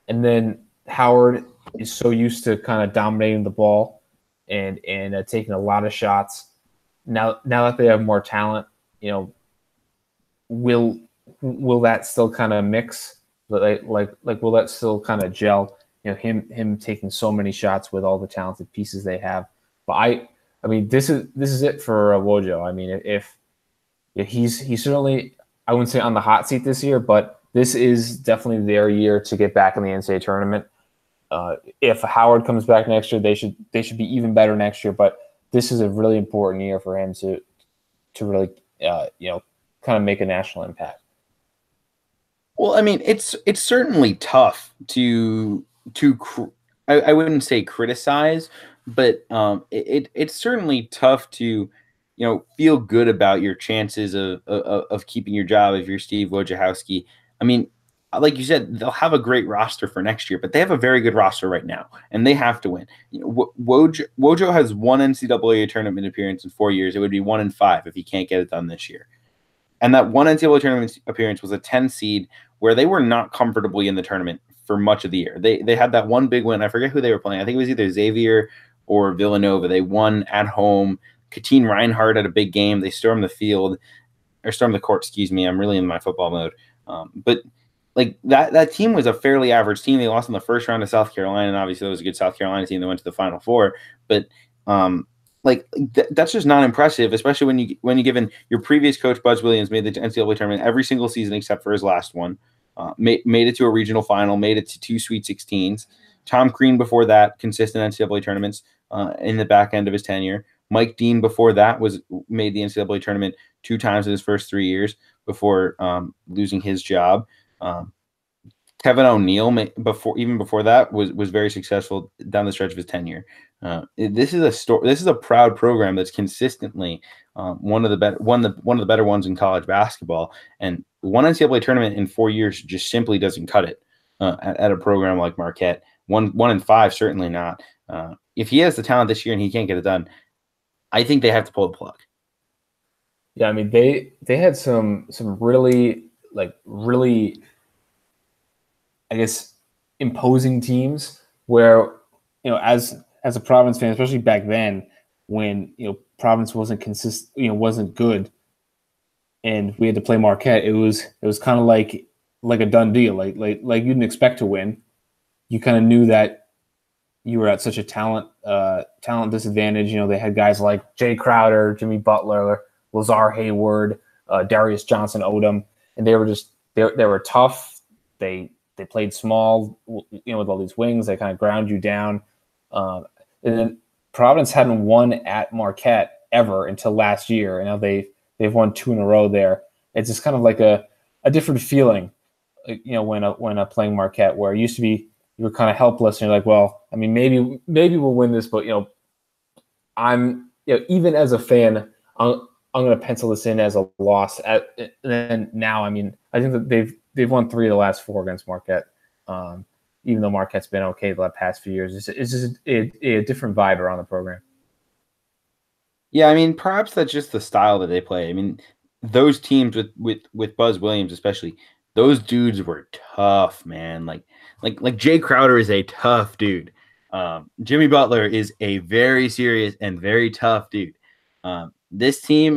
and then Howard is so used to kind of dominating the ball and taking a lot of shots. Now that they have more talent, will that still kind of mix? Like will that still kind of gel? Him taking so many shots with all the talented pieces they have. But I mean, this is it for Wojo. I mean, if he's certainly, I wouldn't say on the hot seat this year, but this is definitely their year to get back in the NCAA tournament. If Howard comes back next year, they should be even better next year. But this is a really important year for him to really kind of make a national impact. Well, I mean, it's certainly tough to I wouldn't say criticize, but it's certainly tough to feel good about your chances of keeping your job if you're Steve Wojciechowski. I mean, like you said, they'll have a great roster for next year, but they have a very good roster right now, and they have to win. Wojo has one NCAA tournament appearance in 4 years. It would be 1-5 if he can't get it done this year. And that one NCAA tournament appearance was a 10 seed where they were not comfortably in the tournament for much of the year. They had that one big win. I forget who they were playing. I think it was either Xavier or Villanova. They won at home. Katine Reinhardt had a big game. They stormed the court, excuse me. I'm really in my football mode. But that team was a fairly average team. They lost in the first round to South Carolina, and obviously it was a good South Carolina team that went to the Final Four. But that's just not impressive, especially when you given your previous coach Buzz Williams made the NCAA tournament every single season except for his last one. Made it to a regional final, made it to 2 Sweet 16s. Tom Crean before that, consistent NCAA tournaments in the back end of his tenure. Mike Dean before that made the NCAA tournament 2 times in his first 3 years before losing his job. Kevin O'Neill before that was very successful down the stretch of his tenure. This is a proud program that's consistently one of the better ones in college basketball, and one NCAA tournament in 4 years just simply doesn't cut it at a program like Marquette. 1-5 certainly not. If he has the talent this year and he can't get it done, I think they have to pull the plug. Yeah, I mean they had some really I guess imposing teams where, as a Providence fan, especially back then when, Providence wasn't wasn't good and we had to play Marquette, it was kind of like a done deal. Like you didn't expect to win. You kind of knew that you were at such a talent disadvantage. They had guys like Jay Crowder, Jimmy Butler, Lazar Hayward, Darius Johnson Odom, and they were tough. They played small, with all these wings. They kind of ground you down. And then Providence hadn't won at Marquette ever until last year, and now they've won 2 in a row there. It's just kind of like a different feeling, when playing Marquette, where it used to be you were kind of helpless, and you're like, well, I mean, maybe we'll win this, but I'm even as a fan, I'm going to pencil this in as a loss. And now, I mean, I think that they've won 3 of the last 4 against Marquette. Even though Marquette's been okay the past few years, it's just a different vibe around the program. Yeah, I mean, perhaps that's just the style that they play. I mean, those teams with Buzz Williams, especially, those dudes were tough, man. Like Jay Crowder is a tough dude. Jimmy Butler is a very serious and very tough dude. This team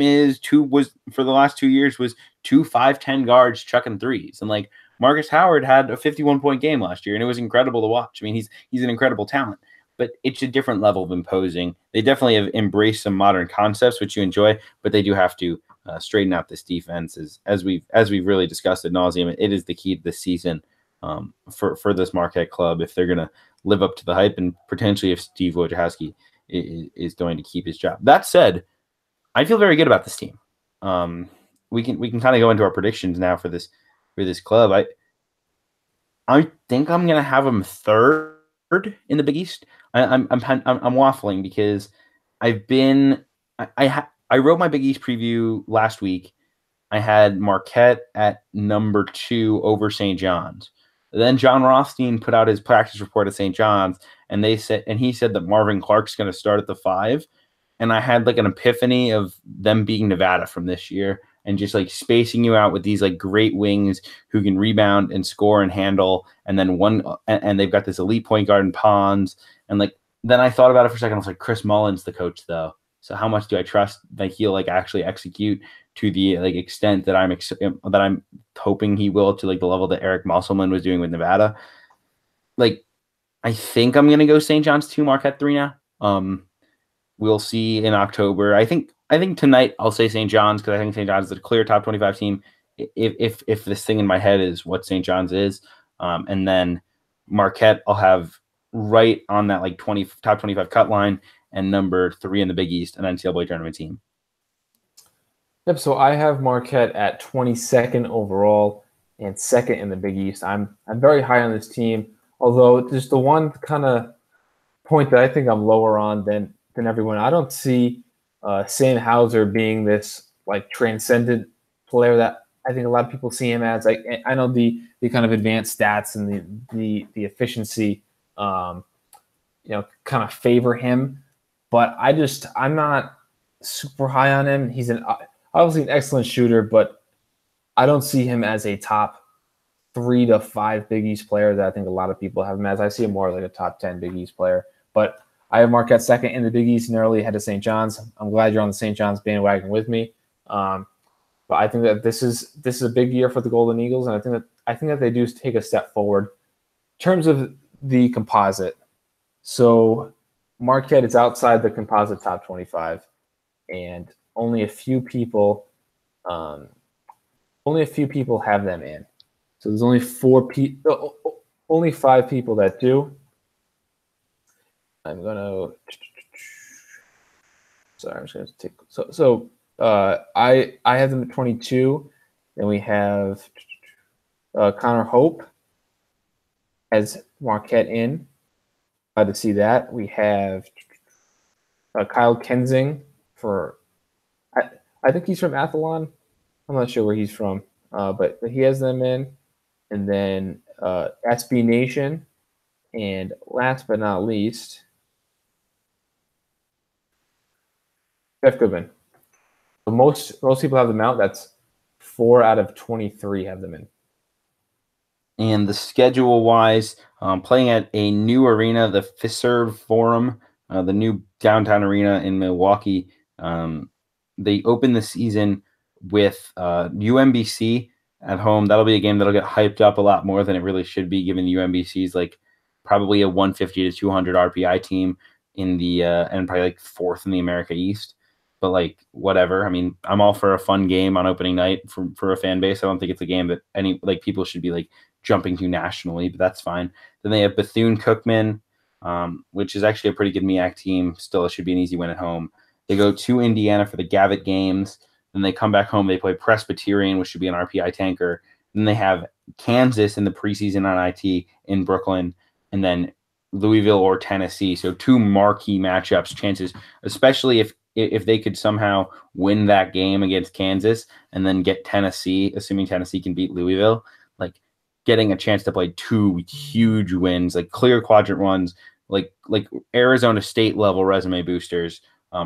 was for the last 2 years was 2 5'10" guards chucking threes, and like Marcus Howard had a 51-point game last year, and it was incredible to watch. I mean, he's an incredible talent, but it's a different level of imposing. They definitely have embraced some modern concepts, which you enjoy, but they do have to straighten out this defense. As we've really discussed ad nauseum, it is the key to this season for this Marquette club if they're going to live up to the hype, and potentially if Steve Wojciechowski is going to keep his job. That said, I feel very good about this team. We can kind of go into our predictions now for this club. I think I'm gonna have them third in the Big East. I'm waffling because I wrote my Big East preview last week. I had Marquette at number 2 over St. John's. Then John Rothstein put out his practice report at St. John's, and he said that Marvin Clark's going to start at the 5. And I had like an epiphany of them being Nevada from this year and just like spacing you out with these like great wings who can rebound and score and handle. And then and they've got this elite point guard in Pons. And like, then I thought about it for a second. I was like, Chris Mullin's the coach though. So how much do I trust that he'll like actually execute to the like extent that I'm hoping he will, to like the level that Eric Musselman was doing with Nevada? Like, I think I'm going to go St. John's 2, Marquette 3 now. We'll see in October. I think tonight I'll say St. John's because I think St. John's is a clear top 25 team. If this thing in my head is what St. John's is, and then Marquette I'll have right on that like top 25 cut line and number 3 in the Big East, an NCAA tournament team. Yep. So I have Marquette at 22nd overall and 2nd in the Big East. I'm very high on this team, although just the one kind of point that I think I'm lower on than everyone. I don't see Sam Hauser being this like transcendent player that I think a lot of people see him as. Like, I know the kind of advanced stats and the efficiency, kind of favor him, but I'm not super high on him. He's obviously an excellent shooter, but I don't see him as a top 3 to 5 Big East player that I think a lot of people have him as. I see him more like a top 10 Big East player, but I have Marquette 2nd in the Big East, narrowly ahead of St. John's. I'm glad you're on the St. John's bandwagon with me. But I think that this is a big year for the Golden Eagles, and I think that they do take a step forward in terms of the composite. So Marquette is outside the composite top 25, and only a few people have them in. So there's only only 5 people that do. I'm just gonna take I have them at 22. Then we have Connor Hope as Marquette in. Glad to see that. We have Kyle Kensing for I think he's from Athlon. I'm not sure where he's from, but he has them in. And then SB Nation, and last but not least, Jeff Goodman. So most people have them out. That's 4 out of 23 have them in. And the schedule wise, playing at a new arena, the Fiserv Forum, the new downtown arena in Milwaukee. They open the season with UMBC at home. That'll be a game that'll get hyped up a lot more than it really should be, given UMBC's like probably a 150 to 200 RPI team in the and probably like fourth in the America East. But like whatever. I mean, I'm all for a fun game on opening night for a fan base. I don't think it's a game that any like people should be like jumping to nationally, but that's fine. Then they have Bethune-Cookman, which is actually a pretty good MEAC team. Still, it should be an easy win at home. They go to Indiana for the Gavitt games. Then they come back home. They play Presbyterian, which should be an RPI tanker. Then they have Kansas in the preseason on IT in Brooklyn, and then Louisville or Tennessee. So two marquee matchups, chances, especially if they could somehow win that game against Kansas and then get Tennessee, assuming Tennessee can beat Louisville, like getting a chance to play two huge wins, like clear quadrant ones, like Arizona State level resume boosters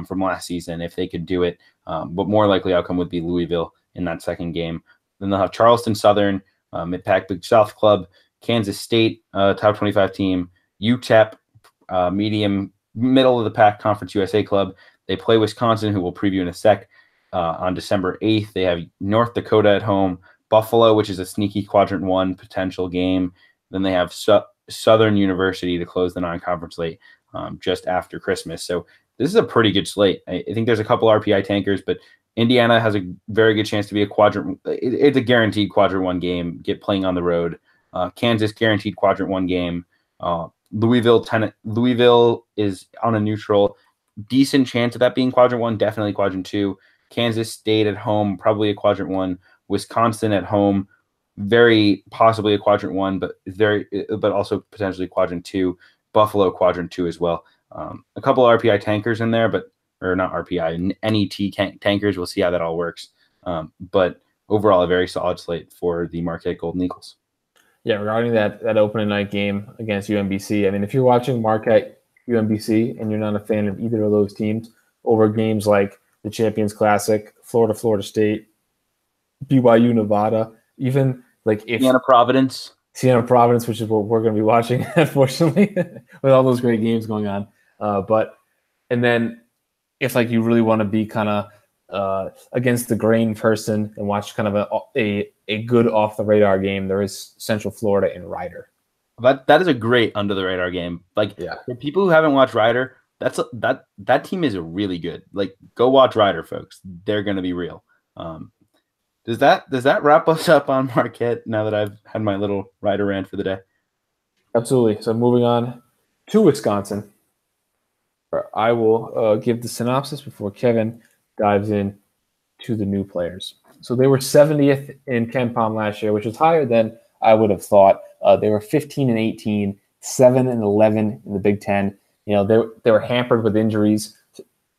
from last season if they could do it. But more likely outcome would be Louisville in that second game. Then they'll have Charleston Southern, Mid-Pac Big South Club, Kansas State, top 25 team, UTEP, middle of the pack Conference USA club. They play Wisconsin, who we'll preview in a sec, on December 8th. They have North Dakota at home, Buffalo, which is a sneaky quadrant one potential game. Then they have Southern University to close the non-conference slate just after Christmas. So this is a pretty good slate. I think there's a couple RPI tankers, but Indiana has a very good chance to be a quadrant. It's a guaranteed quadrant one game, get playing on the road. Kansas, guaranteed quadrant one game. Louisville is on a neutral. Decent chance of that being quadrant one, definitely quadrant two. Kansas State at home, probably a quadrant one. Wisconsin at home, very possibly a quadrant one, but also potentially quadrant two. Buffalo quadrant two as well. A couple RPI tankers in there, or not RPI, NET tankers. We'll see how that all works. But overall, a very solid slate for the Marquette Golden Eagles. Yeah, regarding that opening night game against UMBC, I mean, if you're watching Marquette UMBC and you're not a fan of either of those teams over games like the Champions Classic, Florida State, BYU Nevada, even like if Siena Providence, which is what we're going to be watching, unfortunately, with all those great games going on. And then if like you really want to be kind of against the grain person and watch kind of a good off the radar game, there is Central Florida and Rider. But that is a great under the radar game. Like for people who haven't watched Rider, that team is really good. Like go watch Rider, folks. They're going to be real. Does that wrap us up on Marquette now that I've had my little Rider rant for the day? Absolutely. So moving on to Wisconsin, I will give the synopsis before Kevin dives in to the new players. So they were 70th in KenPom last year, which is higher than I would have thought. They were 15-18, 7-11 in the Big Ten. You know, they were hampered with injuries,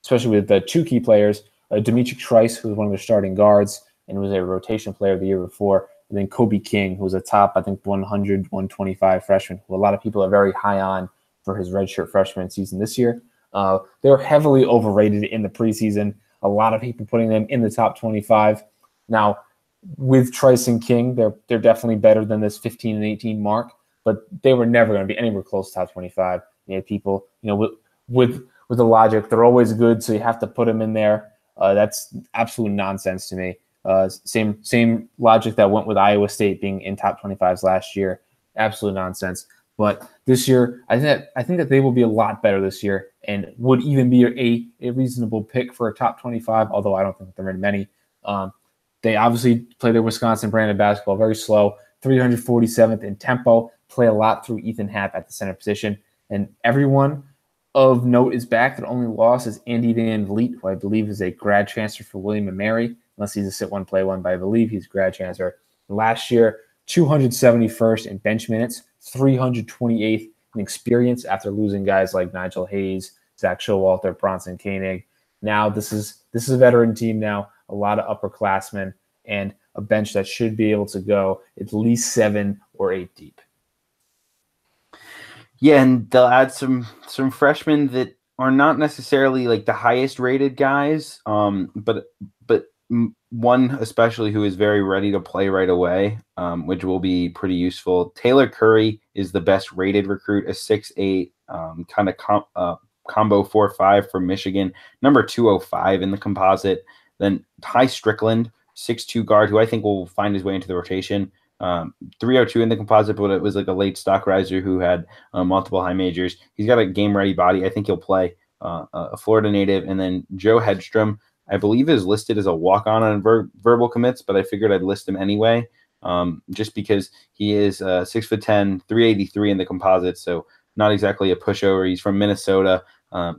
especially with the two key players, Dimitri Trice, who was one of their starting guards and was a rotation player the year before, and then Kobe King, who was a top, I think, 100, 125 freshman, who a lot of people are very high on for his redshirt freshman season this year. They were heavily overrated in the preseason. A lot of people putting them in the top 25. Now, with Trice and King, they're definitely better than this 15-18 mark, but they were never going to be anywhere close to top 25. You had people, you know, with the logic, they're always good, so you have to put them in there. That's absolute nonsense to me. Same logic that went with Iowa State being in top 25s last year. Absolute nonsense. But this year, I think that they will be a lot better this year and would even be a reasonable pick for a top 25, although I don't think there are many. They obviously play their Wisconsin brand of basketball, very slow, 347th in tempo, play a lot through Ethan Happ at the center position. And everyone of note is back. The only loss is Andy Van Vliet, who I believe is a grad transfer for William & Mary, unless he's a sit one, play one, but I believe he's a grad transfer. Last year, 271st in bench minutes, 328th in experience after losing guys like Nigel Hayes, Zach Showalter, Bronson Koenig. Now this is a veteran team now, a lot of upperclassmen, and a bench that should be able to go at least 7 or 8 deep. Yeah, and they'll add some freshmen that are not necessarily like the highest rated guys, but one especially who is very ready to play right away, which will be pretty useful. Taylor Curry is the best rated recruit, a 6'8", kind of combo 4.5 from Michigan, number 205 in the composite. Then Ty Strickland, 6'2" guard, who I think will find his way into the rotation. 302 in the composite, but it was like a late stock riser who had multiple high majors. He's got a game-ready body. I think he'll play. A Florida native. And then Joe Hedstrom, I believe, is listed as a walk-on on verbal commits, but I figured I'd list him anyway, just because he is 6'10", 383 in the composite, so not exactly a pushover. He's from Minnesota.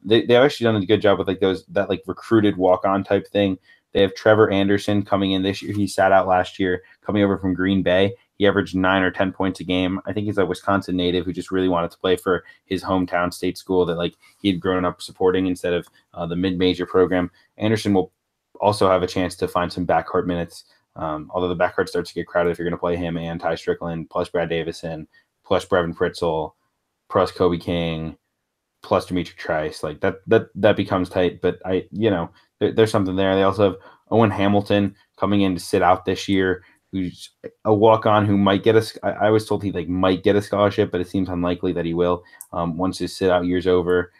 They've actually done a good job with that recruited walk-on type thing. They have Trevor Anderson coming in this year. He sat out last year, coming over from Green Bay. He averaged 9 or 10 points a game. I think he's a Wisconsin native who just really wanted to play for his hometown state school that he had grown up supporting instead of the mid-major program. Anderson will also have a chance to find some backcourt minutes, although the backcourt starts to get crowded if you're going to play him and Ty Strickland, plus Brad Davison, plus Brevin Pritzel, plus Kobe King, plus Dimitri Trice. That becomes tight, but there's something there. They also have Owen Hamilton coming in to sit out this year, who's a walk-on who might get I was told he might get a scholarship, but it seems unlikely that he will once his sit-out year's over.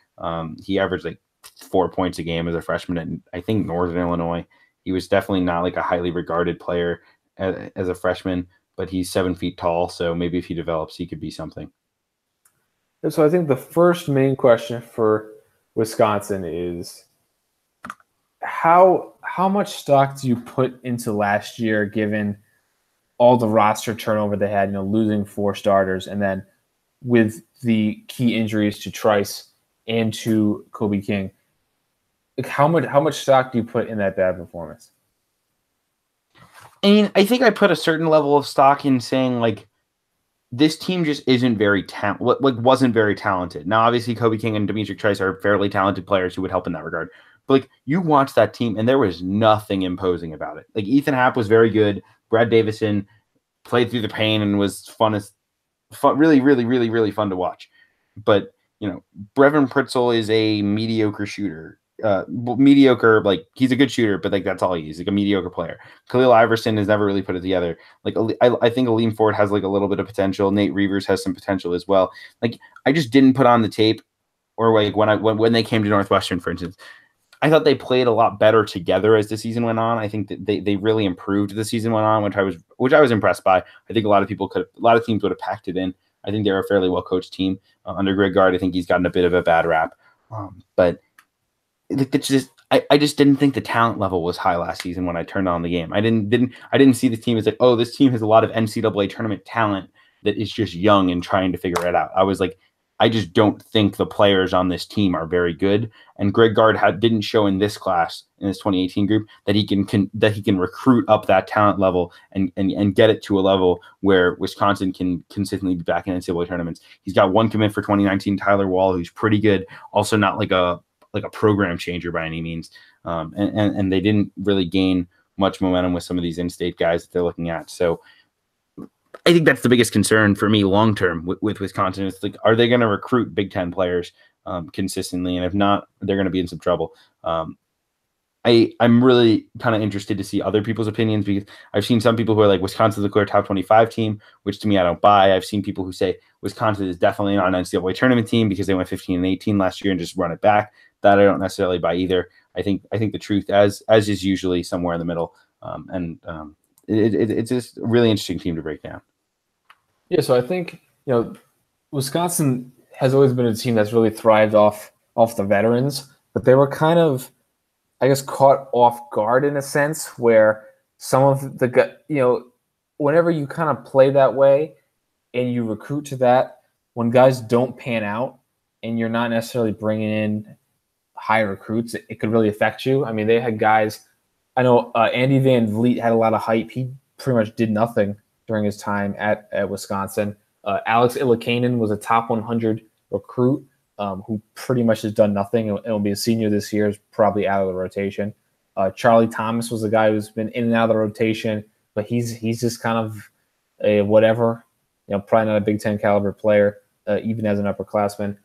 He averaged 4 points a game as a freshman at, I think, Northern Illinois. He was definitely not a highly regarded player as a freshman, but he's 7 feet tall, so maybe if he develops, he could be something. So I think the first main question for Wisconsin is how much stock do you put into last year, given all the roster turnover they had, losing 4 starters, and then with the key injuries to Trice and to Kobe King? How much stock do you put in that bad performance? I mean, I think I put a certain level of stock in saying this team just isn't very wasn't very talented. Now, obviously, Kobe King and Dimitri Trice are fairly talented players who would help in that regard. But you watch that team, and there was nothing imposing about it. Ethan Happ was very good. Brad Davison played through the pain and was really, really, really, really fun to watch. But Brevin Pritzel is a mediocre shooter. Mediocre, he's a good shooter, but that's all he is, a mediocre player. Khalil Iverson has never really put it together. I think Aleem Ford has a little bit of potential. Nate Reavers has some potential as well. I just didn't put on the tape, or when they came to Northwestern, for instance, I thought they played a lot better together as the season went on. I think that they really improved as the season went on, which I was impressed by. I think a lot of teams would have packed it in. I think they're a fairly well coached team under Greg Gard. I think he's gotten a bit of a bad rap, but it's just I just didn't think the talent level was high last season when I turned on the game. I didn't see the team as this team has a lot of NCAA tournament talent that is just young and trying to figure it out. I was I just don't think the players on this team are very good. And Greg Gard didn't show in this class, in this 2018 group, that he can recruit up that talent level and get it to a level where Wisconsin can consistently be back in NCAA tournaments. He's got one commit for 2019, Tyler Wall, who's pretty good. Also not a program changer by any means. And they didn't really gain much momentum with some of these in-state guys that they're looking at. So I think that's the biggest concern for me long-term with Wisconsin. It's are they going to recruit Big Ten players consistently? And if not, they're going to be in some trouble. I'm really kind of interested to see other people's opinions, because I've seen some people who are Wisconsin's a clear top 25 team, which to me I don't buy. I've seen people who say Wisconsin is definitely not an NCAA tournament team because they went 15-18 last year and just run it back. That I don't necessarily buy either. I think the truth, as is usually, somewhere in the middle. It's just a really interesting team to break down. Yeah, so I think Wisconsin has always been a team that's really thrived off the veterans, but they were kind of, I guess, caught off guard in a sense, where some of the whenever you kind of play that way and you recruit to that, when guys don't pan out and you're not necessarily bringing in high recruits, it could really affect you. I mean, they had guys. I know Andy Van Vliet had a lot of hype. He pretty much did nothing during his time at Wisconsin. Alex Ilikanen was a top 100 recruit who pretty much has done nothing and will be a senior this year, is probably out of the rotation. Charlie Thomas was a guy who's been in and out of the rotation, but he's just kind of a whatever, probably not a Big Ten caliber player, even as an upperclassman.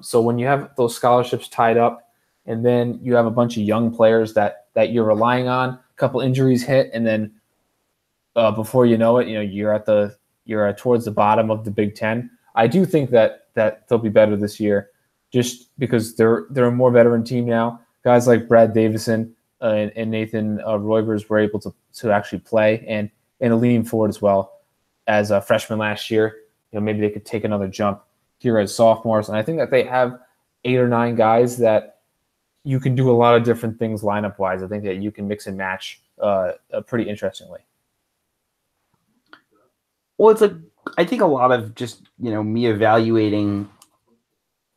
So when you have those scholarships tied up, and then you have a bunch of young players that you're relying on, couple injuries hit, and then before you know it, you're towards the bottom of the Big Ten. I do think that they'll be better this year, just because they're a more veteran team now. Guys like Brad Davison and Nathan Roivers were able to actually play, and Aleem Ford as well as a freshman last year. Maybe they could take another jump here as sophomores. And I think that they have 8 or 9 guys that you can do a lot of different things lineup-wise. I think that you can mix and match pretty interestingly. Well, it's like, I think a lot of just, me evaluating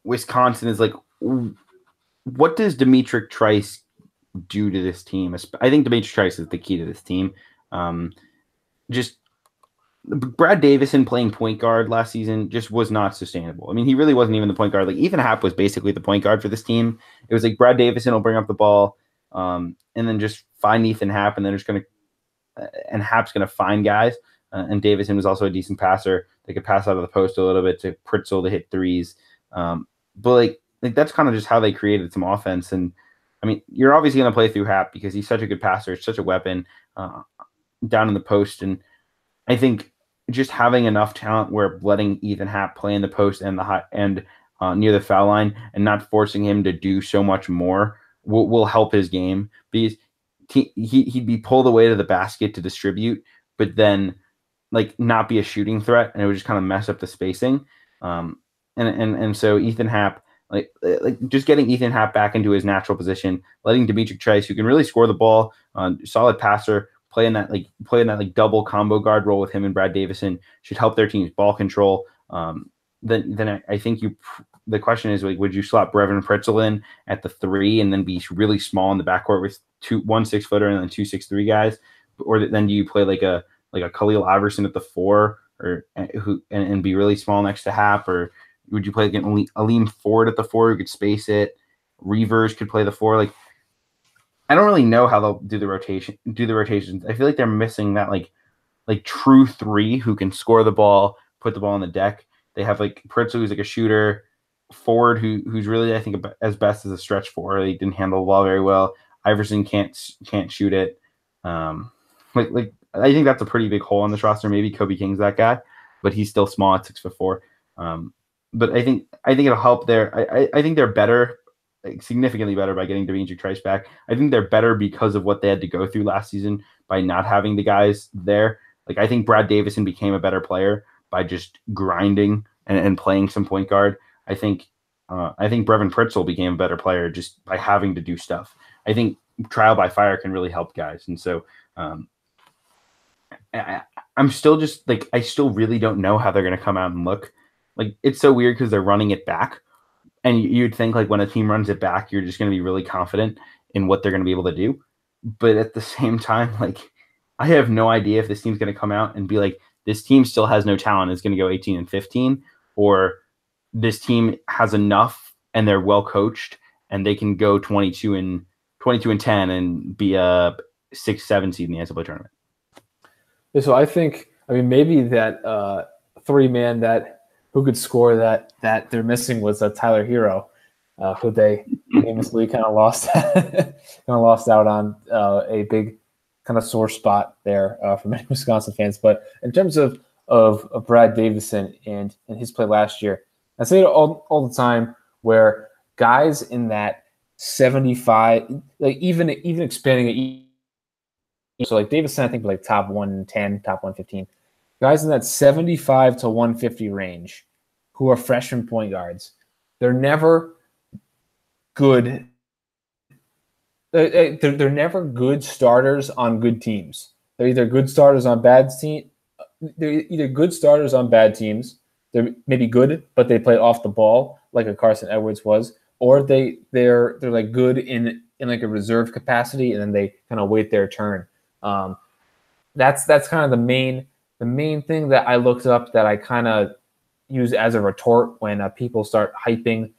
Wisconsin is like, what does Demetric Trice do to this team? I think Demetric Trice is the key to this team. Just Brad Davison playing point guard last season just was not sustainable. I mean, he really wasn't even the point guard. Like, Ethan Happ was basically the point guard for this team. It was like Brad Davison will bring up the ball, and then just find Ethan Happ, and then and Happ's going to find guys. And Davison was also a decent passer. They could pass out of the post a little bit to Pritzel to hit threes. But like that's kind of just how they created some offense. And I mean, you're obviously going to play through Happ because he's such a good passer. It's such a weapon down in the post. And I think just having enough talent where letting Ethan Happ play in the post and near the foul line and not forcing him to do so much more will help his game, because he'd be pulled away to the basket to distribute, but then like not be a shooting threat, and it would just kind of mess up the spacing. And so Ethan Happ, like just getting Ethan Happ back into his natural position, letting Demetric Trice, who can really score the ball, solid passer, play in that double combo guard role with him and Brad Davison, should help their team's ball control. Then I think the question is, like, would you slot Brevin Pritzel in at the 3 and then be really small in the backcourt with one 6-footer and then 2 6'3" guys, or then do you play like a Khalil Iverson at the 4 and be really small next to Happ, or would you play like an Aleem Ford at the 4 who could space it? Reavers could play the 4. Like, I don't really know how they'll do the rotations. I feel like they're missing that like true 3 who can score the ball, put the ball on the deck. They have like Pritzel, who's like a shooter, Ford, who's really, I think, as best as a stretch 4. He didn't handle the ball very well. Iverson can't shoot it. Like I think that's a pretty big hole on this roster. Maybe Kobe King's that guy, but he's still small at 6'4". But I think it'll help there. I think they're better, like, significantly better by getting Demetric Trice back. I think they're better because of what they had to go through last season by not having the guys there. Like, I think Brad Davison became a better player by just grinding and playing some point guard. I think Brevin Pritzel became a better player just by having to do stuff. I think trial by fire can really help guys. And so I'm still just like, I still really don't know how they're going to come out and look. Like, it's so weird because they're running it back. And you'd think, like, when a team runs it back, you're just going to be really confident in what they're going to be able to do. But at the same time, like, I have no idea if this team's going to come out and be like, this team still has no talent, it's going to go 18-15, or this team has enough and they're well coached and they can go 22-10 and be a 6-7 seed in the NCAA tournament. Yeah, so I think, maybe that 3-man who could score that they're missing was Tyler Hero, who they famously kind of lost out on a big kind of sore spot there for many Wisconsin fans. But in terms of Brad Davison and his play last year, I say it all the time, where guys in that 75, like even expanding it, so like Davison, I think like top 110, top 115, guys in that 75 to 150 range who are freshman point guards, they're never good. They're never good starters on good teams. They're either good starters on bad teams. They're either good starters on bad teams. They're maybe good, but they play off the ball like a Carson Edwards was, or they're like good in like a reserve capacity, and then they kind of wait their turn. That's kind of the main thing that I looked up, that I kind of use as a retort when people start hyping,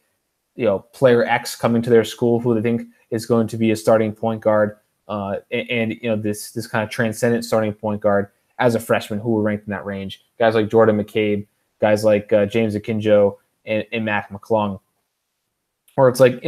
player X coming to their school who they think is going to be a starting point guard, and this kind of transcendent starting point guard as a freshman who were ranked in that range. Guys like Jordan McCabe, guys like James Akinjo and Mac McClung. Or it's like,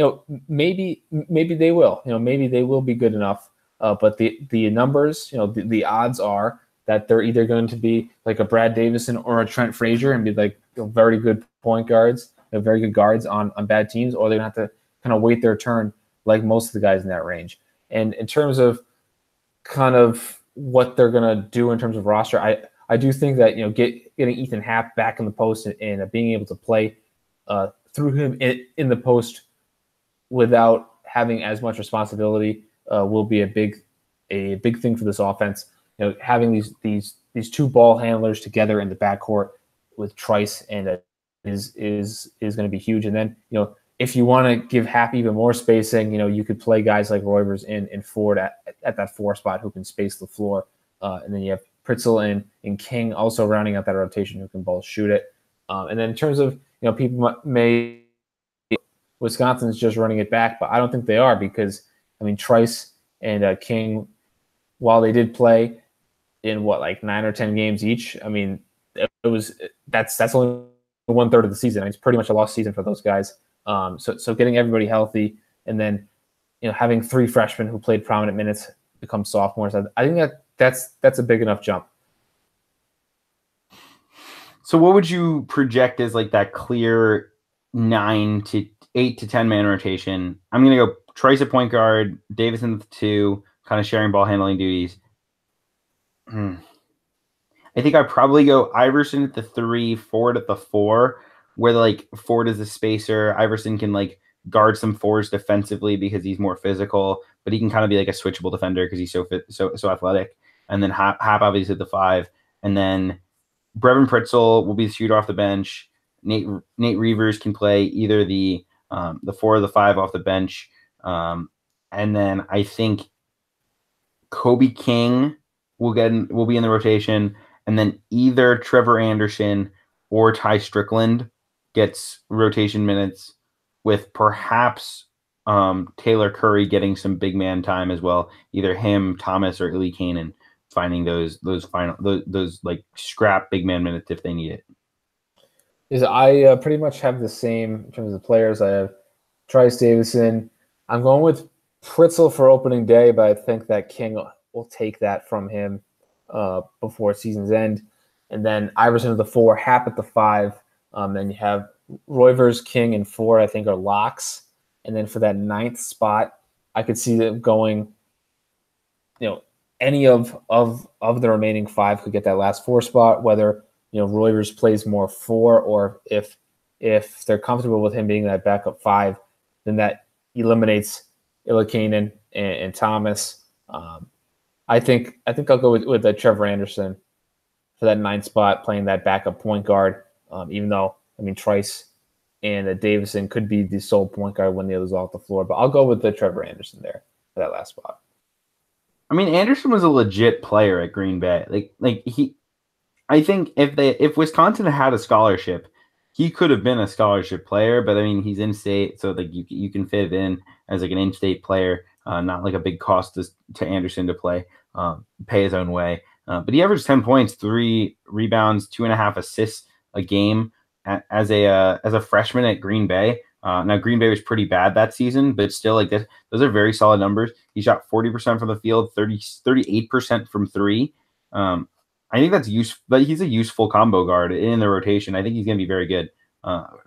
maybe they will. Maybe they will be good enough But the numbers, the odds are that they're either going to be like a Brad Davison or a Trent Frazier and be like very good point guards, very good guards on bad teams, or they're going to have to kind of wait their turn like most of the guys in that range. And in terms of kind of what they're going to do in terms of roster, I do think that getting Ethan Happ back in the post and being able to play through him in the post without having as much responsibility will be a big thing for this offense. Having these two ball handlers together in the backcourt with Trice and is going to be huge. And then if you want to give Happ even more spacing, you could play guys like Roivers and Ford at that 4 spot who can space the floor, and then you have Pritzel and King also rounding out that rotation who can both shoot it. And then in terms of people may Wisconsin's just running it back, but I don't think they are because Trice and King, while they did play in 9 or 10 games each, that's only 1/3 of the season. It's pretty much a lost season for those guys. So getting everybody healthy and then having 3 freshmen who played prominent minutes become sophomores, I think that's a big enough jump. So what would you project as like that clear 9 to 8 to 10 man rotation? I'm gonna go Trice at point guard, Davison at the 2, kind of sharing ball handling duties. I think I'd probably go Iverson at the 3, Ford at the 4, where Ford is a spacer. Iverson can guard some 4s defensively because he's more physical, but he can kind of be a switchable defender because he's so athletic. And then Happ obviously at the 5, and then Brevin Pritzel will be the shooter off the bench. Nate Reavers can play either the 4 or the 5 off the bench, and then I think Kobe King will be in the rotation, and then either Trevor Anderson or Ty Strickland gets rotation minutes, with perhaps Taylor Curry getting some big man time as well. Either him, Thomas, or Illy Kanan finding those scrap big man minutes if they need it. I pretty much have the same in terms of players. I have Trice Davison. I'm going with Pritzel for opening day, but I think that King will take that from him before season's end. And then Iverson at the 4, Happ at the 5. Then you have Roivers, King, and Ford, I think, are locks. And then for that 9th spot, I could see them going, any of the remaining 5 could get that last 4 spot, whether, Roivers plays more 4 or if they're comfortable with him being that backup 5, then that eliminates Ilakanen and Thomas. I think I'll go with Trevor Anderson for that 9th spot, playing that backup point guard, even though, Trice and Davison could be the sole point guard when the others are off the floor. But I'll go with the Trevor Anderson there for that last spot. Anderson was a legit player at Green Bay. I think if Wisconsin had a scholarship, he could have been a scholarship player. But he's in state, so you can fit it in as an in-state player, not a big cost to Anderson to play, pay his own way. But he averaged 10 points, 3 rebounds, 2.5 assists a game as a freshman at Green Bay. Now Green Bay was pretty bad that season, but still those are very solid numbers. He shot 40% from the field, 38% from 3. I think that's useful. But he's a useful combo guard in the rotation. I think he's going to be very good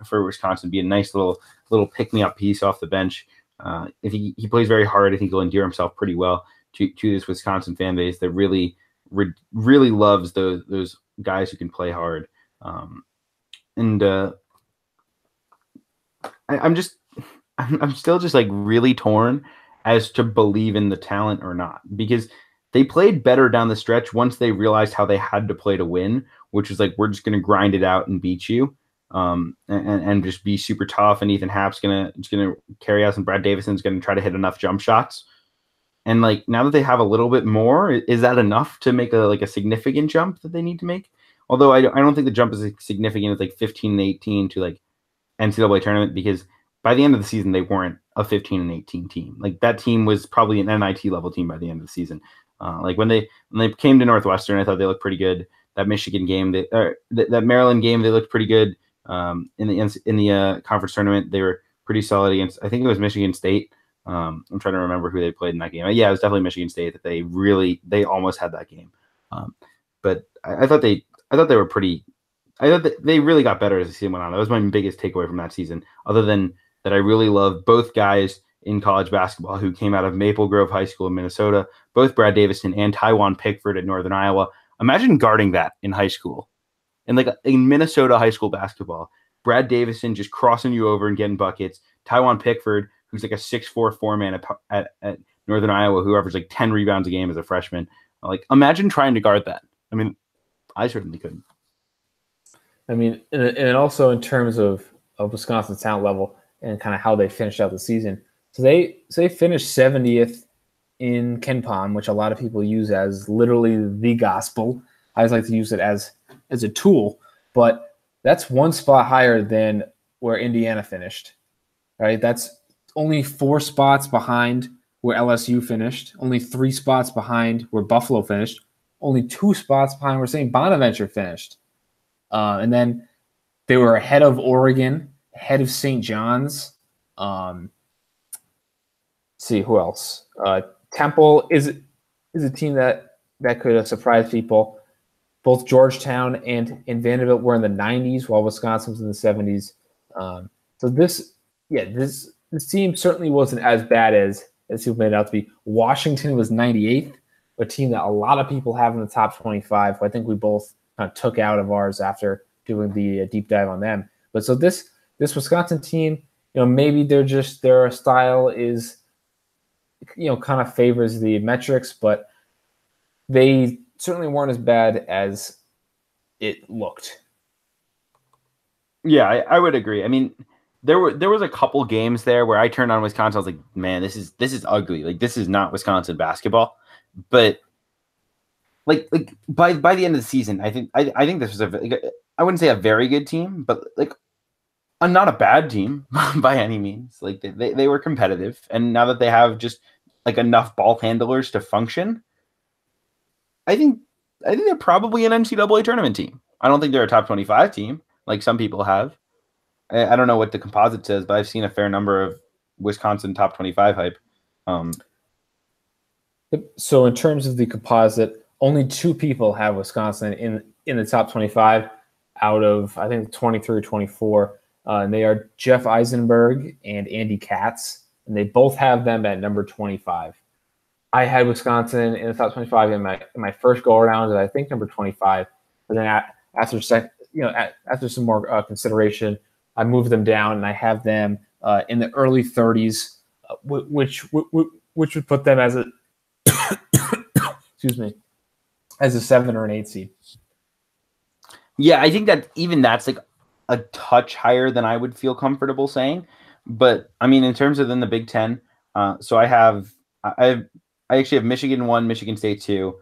for Wisconsin. Be a nice little pick me up piece off the bench. If he plays very hard, I think he'll endear himself pretty well to this Wisconsin fan base that really loves those guys who can play hard. I'm still just really torn as to believe in the talent or not, because they played better down the stretch once they realized how they had to play to win, which is we're just going to grind it out and beat you, and just be super tough. And Ethan Happ's gonna carry us, and Brad Davison's going to try to hit enough jump shots. And now that they have a little bit more, is that enough to make a significant jump that they need to make? Although I don't think the jump is as significant as 15 and 18 to NCAA tournament, because by the end of the season they weren't a 15 and 18 team. That team was probably an NIT level team by the end of the season. When they came to Northwestern, I thought they looked pretty good. That Michigan game, that Maryland game, they looked pretty good. In the conference tournament, they were pretty solid against, I think it was Michigan State. I'm trying to remember who they played in that game. Yeah, it was definitely Michigan State that they almost had that game. But I thought they were pretty. I thought that they really got better as the season went on. That was my biggest takeaway from that season. Other than that, I really love both guys in college basketball who came out of Maple Grove High School in Minnesota, both Brad Davison and Tywan Pickford at Northern Iowa. Imagine guarding that in high school. And like in Minnesota high school basketball, Brad Davison just crossing you over and getting buckets. Tywan Pickford, who's like a 6'4" four-man at Northern Iowa, who averaged like 10 rebounds a game as a freshman. Like, imagine trying to guard that. I mean, I certainly couldn't. I mean, and also in terms of Wisconsin's talent level and kind of how they finished out the season. So they finished 70th in KenPom, which a lot of people use as literally the gospel. I always like to use it as a tool, but that's one spot higher than where Indiana finished, right? That's only 4 spots behind where LSU finished, only 3 spots behind where Buffalo finished, only 2 spots behind where St. Bonaventure finished. And then they were ahead of Oregon, ahead of St. John's. See who else? Temple is a team that could surprise people. Both Georgetown and Vanderbilt were in the 90s, while Wisconsin was in the 70s. So this team certainly wasn't as bad as people made it out to be. Washington was 98th, a team that a lot of people have in the top 25. I think we both kind of took out of ours after doing the deep dive on them. But so this Wisconsin team, maybe their style is, kind of favors the metrics, but they certainly weren't as bad as it looked. Yeah, I would agree. I mean, there was a couple games there where I turned on Wisconsin. I was like, man, this is ugly. Like, this is not Wisconsin basketball. But like by the end of the season, I think this was I wouldn't say a very good team, but like not a bad team by any means. Like they were competitive, and now that they have just like enough ball handlers to function, I think they're probably an NCAA tournament team. I don't think they're a top 25 team like some people have. I don't know what the composite says, but I've seen a fair number of Wisconsin top 25 hype. So in terms of the composite, only 2 people have Wisconsin in the top 25 out of, I think, 23 or 24. And they are Jeff Eisenberg and Andy Katz, and they both have them at number 25. I had Wisconsin in the top 25 in my first go around, and I think number 25. But then after some more consideration, I moved them down, and I have them in the early 30s, which would put them as a excuse me, as a 7 or an 8 seed. Yeah, I think that even that's like a touch higher than I would feel comfortable saying. But I mean, in terms of then the Big Ten, so I actually have Michigan 1, Michigan State 2,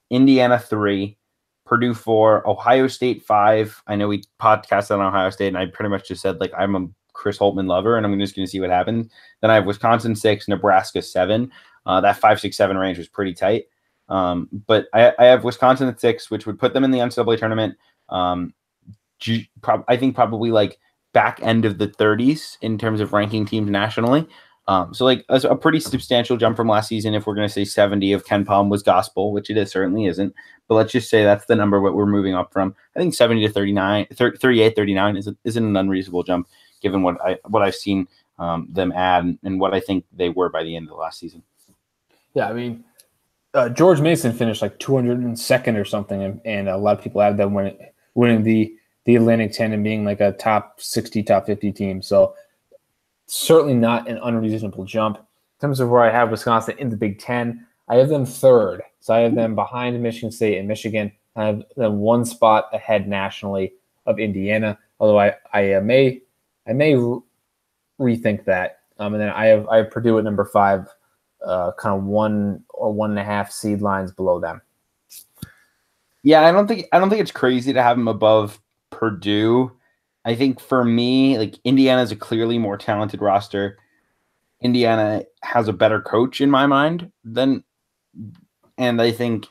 Indiana 3, Purdue 4, Ohio State 5. I know we podcasted on Ohio State, and I pretty much just said like I'm a Chris Holtmann lover, and I'm just going to see what happens. Then I have Wisconsin 6, Nebraska 7. That 5, 6, 7 range was pretty tight. But I have Wisconsin at 6, which would put them in the NCAA tournament. I think probably like back end of the 30s in terms of ranking teams nationally. So like a pretty substantial jump from last season. If we're going to say 70 of KenPom was gospel, which it certainly isn't, but let's just say that's the number what we're moving up from. I think 70 to 39, 38, 39 isn't an unreasonable jump given what I've seen them add and what I think they were by the end of the last season. Yeah, I mean, George Mason finished like 202nd or something, and a lot of people had them winning the Atlantic 10 and being like a top 60, top 50 team. So certainly not an unreasonable jump. In terms of where I have Wisconsin in the Big Ten, I have them 3rd. So I have them behind Michigan State and Michigan. I have them 1 spot ahead nationally of Indiana, although I may rethink that. And then I have Purdue at number 5, kind of 1 or 1.5 seed lines below them. Yeah, I don't think it's crazy to have them above Purdue. I think for me, like Indiana is a clearly more talented roster. Indiana has a better coach in my mind and I think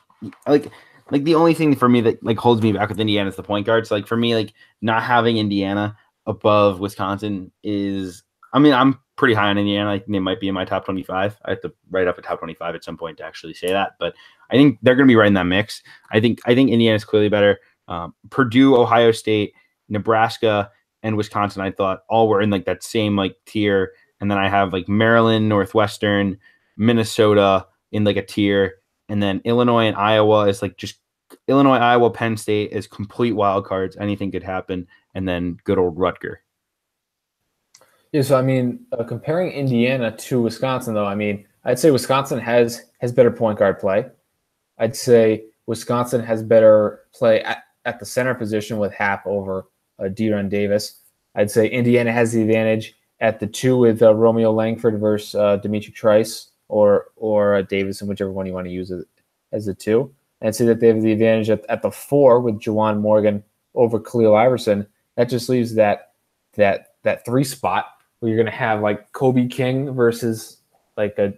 like the only thing for me that like holds me back with Indiana is the point guard. So like for me, like not having Indiana above Wisconsin is, I mean, pretty high on Indiana. I think they might be in my top 25. I have to write up a top 25 at some point to actually say that, but I think they're going to be right in that mix. I think Indiana is clearly better. Purdue, Ohio State, Nebraska, and Wisconsin, I thought all were in like that same like tier. And then I have like Maryland, Northwestern, Minnesota in like a tier. And then Illinois and Iowa is like just Illinois, Iowa, Penn State is complete wild cards. Anything could happen. And then good old Rutger. Yeah, so I mean, comparing Indiana to Wisconsin, though, I mean, I'd say Wisconsin has better point guard play. I'd say Wisconsin has better play at the center position with Happ over De'Aaron Davis. I'd say Indiana has the advantage at the 2 with Romeo Langford versus Dimitri Trice or Davison, whichever one you want to use as the 2. And I'd say that they have the advantage at the 4 with Juwan Morgan over Khalil Iverson. That just leaves that 3 spot where you're going to have like Kobe King versus like a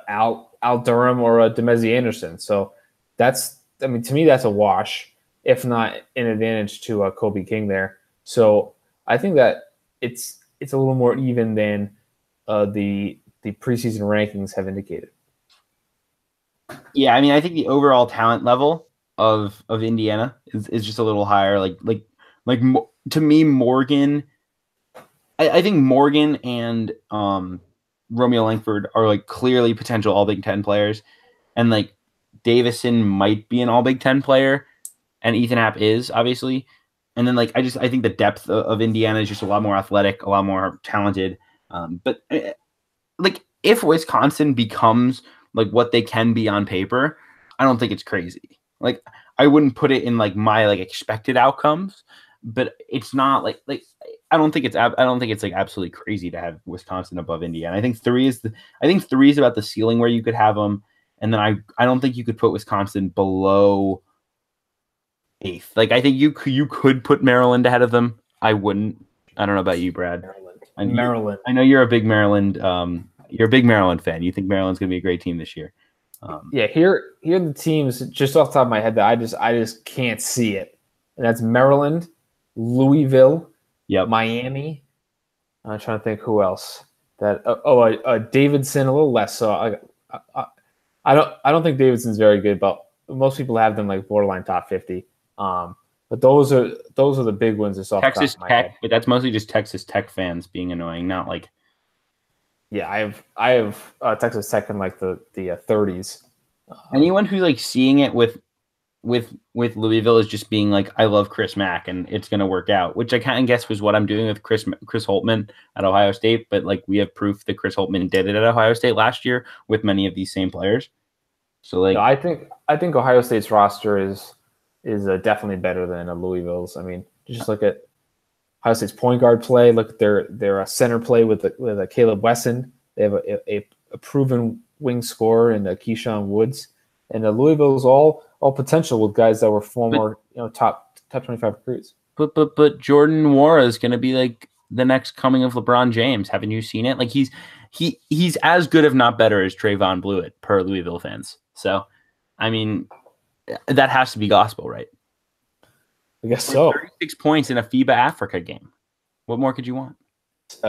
Al Durham or a Demezi Anderson. So to me, that's a wash, if not an advantage to Kobe King there. So I think that it's a little more even than the preseason rankings have indicated. Yeah, I mean, I think the overall talent level of Indiana is just a little higher. Like to me, Morgan. I think Morgan and Romeo Langford are like clearly potential All Big Ten players, and like Davison might be an All Big Ten player, and Ethan Happ is obviously, and then like I think the depth of Indiana is just a lot more athletic, a lot more talented. But like if Wisconsin becomes like what they can be on paper, I don't think it's crazy. Like I wouldn't put it in like my like expected outcomes, but it's not like I don't think it's like absolutely crazy to have Wisconsin above Indiana. I think 3 is about the ceiling where you could have them, and then I don't think you could put Wisconsin below 8th. Like I think you could put Maryland ahead of them. I wouldn't. I don't know about you, Brad. Maryland. I know you're a big Maryland. You're a big Maryland fan. You think Maryland's going to be a great team this year. Yeah, here are the teams just off the top of my head that I just can't see it, and that's Maryland, Louisville. Yep. Miami. I'm trying to think who else. Davidson a little less. So I don't think Davidson's very good, but most people have them like borderline top 50. But those are the big ones. That's off Texas the top of my Tech, head. but that's mostly just Texas Tech fans being annoying, not like. Yeah, I have Texas Tech in like the 30s. Anyone who's like seeing it with Louisville is just being like, I love Chris Mack and it's going to work out, which I kind of guess was what I'm doing with Chris Holtman at Ohio State. But like we have proof that Chris Holtman did it at Ohio State last year with many of these same players. So like, no, I think Ohio State's roster is definitely better than Louisville's. I mean, just look at Ohio State's point guard play. Look at their center play with Caleb Wesson. They have a proven wing scorer in Keyshawn Woods, and Louisville's all potential with guys that were former top 25 recruits. But Jordan Nwora is going to be like the next coming of LeBron James. Haven't you seen it? Like he's as good, if not better, as Trayvon Blewett per Louisville fans. So, I mean, that has to be gospel, right? I guess so. 36 points in a FIBA Africa game. What more could you want?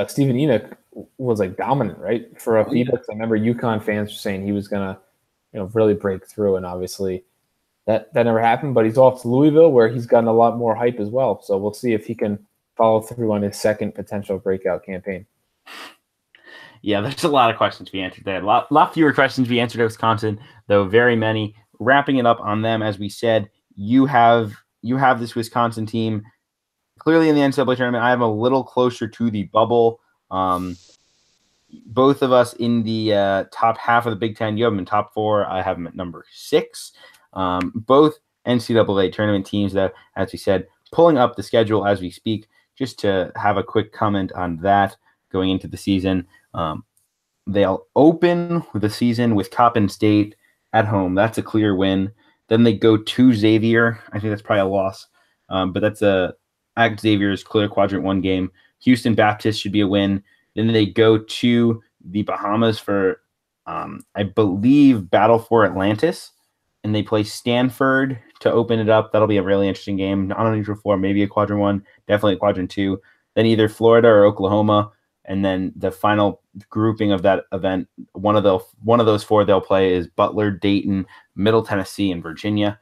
Stephen Enoch was like dominant, right? For a FIBA. I remember UConn fans were saying he was gonna, really break through, and obviously that never happened. But he's off to Louisville, where he's gotten a lot more hype as well. So we'll see if he can follow through on his second potential breakout campaign. Yeah, there's a lot of questions to be answered there. A lot fewer questions to be answered at Wisconsin, though very many. Wrapping it up on them, as we said, you have this Wisconsin team clearly in the NCAA tournament. I have a little closer to the bubble. Both of us in the top half of the Big Ten. You have them in top 4. I have them at number 6. Both NCAA tournament teams that, as we said, pulling up the schedule as we speak. Just to have a quick comment on that going into the season. They'll open the season with Coppin State at home. That's a clear win. Then they go to Xavier. I think that's probably a loss. But that's at Xavier's clear quadrant 1 game. Houston Baptist should be a win. Then they go to the Bahamas for, I believe, Battle for Atlantis. And they play Stanford to open it up. That'll be a really interesting game. Not on a neutral floor, maybe a quadrant 1, definitely a quadrant 2. Then either Florida or Oklahoma. and then the final grouping of that event, one of those four they'll play is Butler, Dayton, Middle Tennessee, and Virginia.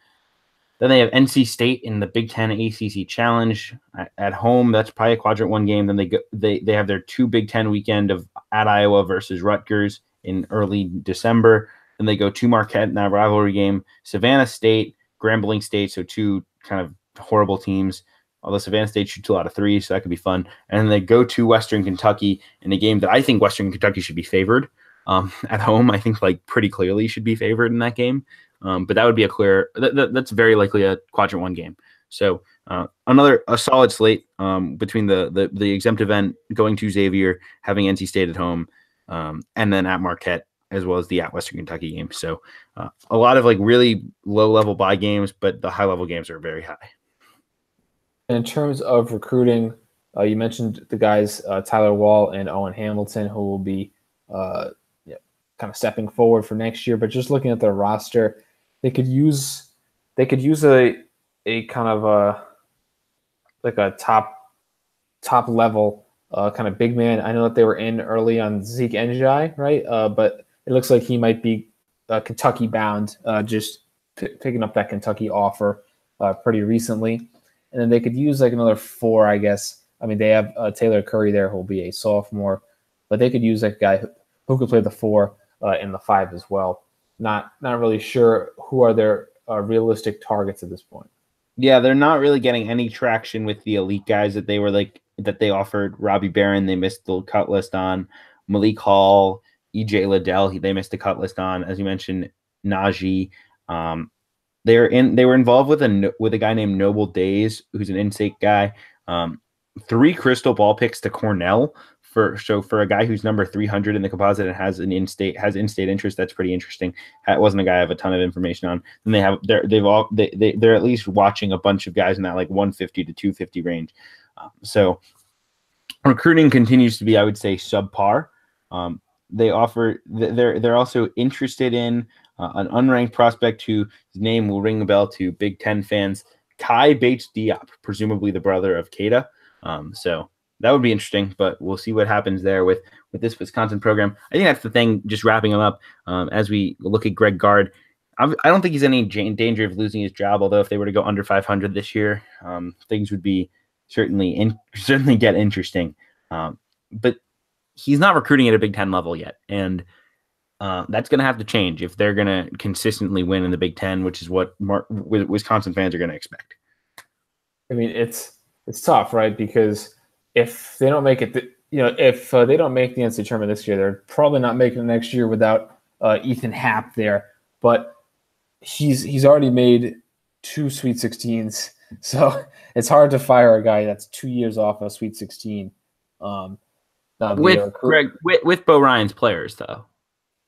Then they have NC State in the Big Ten ACC Challenge at home. That's probably a quadrant one game. Then they have their 2 Big Ten weekend of at Iowa versus Rutgers in early December. Then they go to Marquette in that rivalry game. Savannah State, Grambling State, so 2 kind of horrible teams. Although Savannah State shoots a lot of threes, so that could be fun. And then they go to Western Kentucky in a game that I think Western Kentucky should be favored at home. I think like pretty clearly should be favored in that game. But that would be that's very likely a quadrant one game. So a solid slate between the exempt event going to Xavier, having NC State at home, and then at Marquette, as well as the at Western Kentucky game. So a lot of like really low level bye games, but the high level games are very high. In terms of recruiting, you mentioned the guys Tyler Wall and Owen Hamilton, who will be kind of stepping forward for next year. But just looking at their roster, they could use a kind of a top level kind of big man. I know that they were in early on Zeke Njai, right? But it looks like he might be Kentucky bound, just picking up that Kentucky offer pretty recently. And then they could use like another 4, I guess. I mean, they have Taylor Curry there, who'll be a sophomore, but they could use like a guy who could play the 4 and the 5 as well. Not really sure who are their realistic targets at this point. Yeah, they're not really getting any traction with the elite guys that they offered. Robbie Barron, they missed the cut list on. Malik Hall, EJ Liddell, they missed the cut list on. As you mentioned, Najee. They were involved with a guy named Noble Days, who's an in-state guy. 3 crystal ball picks to Cornell for a guy who's number 300 in the composite and has in-state interest. That's pretty interesting. That wasn't a guy I have a ton of information on. And they're at least watching a bunch of guys in that like 150 to 250 range. So recruiting continues to be, I would say, subpar. They're also interested in an unranked prospect whose name will ring a bell to Big Ten fans, Kai Bates Diop, presumably the brother of Keita. So that would be interesting, but we'll see what happens there with this Wisconsin program. I think that's the thing, just wrapping him up as we look at Greg Gard. I don't think he's in any danger of losing his job, although if they were to go under 500 this year, things would be certainly get interesting. But he's not recruiting at a Big Ten level yet, and that's going to have to change if they're going to consistently win in the Big Ten, which is what Wisconsin fans are going to expect. I mean, it's tough, right? Because if they don't make it, if they don't make the NCAA tournament this year, they're probably not making it next year without Ethan Happ there. But he's already made 2 Sweet 16s, so it's hard to fire a guy that's 2 years off a Sweet 16. With Bo Ryan's players, though.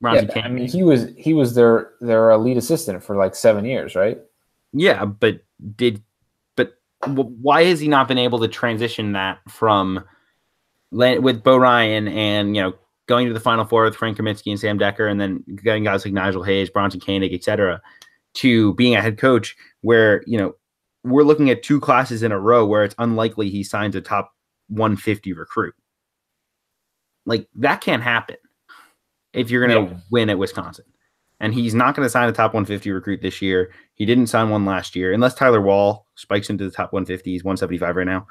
I mean, he was their lead assistant for like 7 years, right? Yeah, but why has he not been able to transition that from with Bo Ryan and going to the Final Four with Frank Kaminsky and Sam Decker, and then getting guys like Nigel Hayes, Bronson Koenig, etc., to being a head coach where we're looking at 2 classes in a row where it's unlikely he signs a top 150 recruit. Like, that can't happen if you're going to win at Wisconsin. And he's not going to sign a top 150 recruit this year. He didn't sign one last year, unless Tyler Wall spikes into the top 150. He's 175 right now.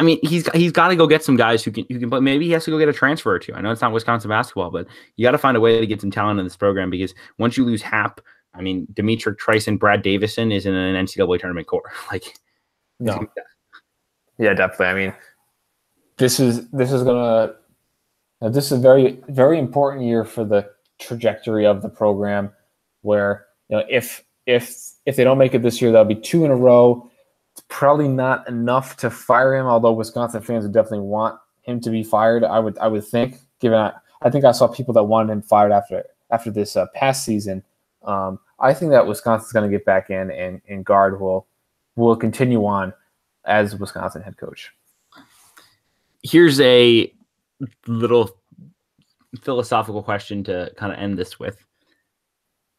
He's got to go get some guys who can play. Maybe he has to go get a transfer or 2. I know it's not Wisconsin basketball, but you got to find a way to get some talent in this program, because once you lose Happ, I mean, Demetric Trice, Brad Davison is in an NCAA tournament core. No. Yeah, definitely. I mean, this is a very, very important year for the trajectory of the program, where if they don't make it this year, that'll be 2 in a row. It's probably not enough to fire him, although Wisconsin fans would definitely want him to be fired. I would think, given I think I saw people that wanted him fired after this past season. I think that Wisconsin's going to get back in, and Gard will continue on as Wisconsin head coach. Here's a little philosophical question to kind of end this with.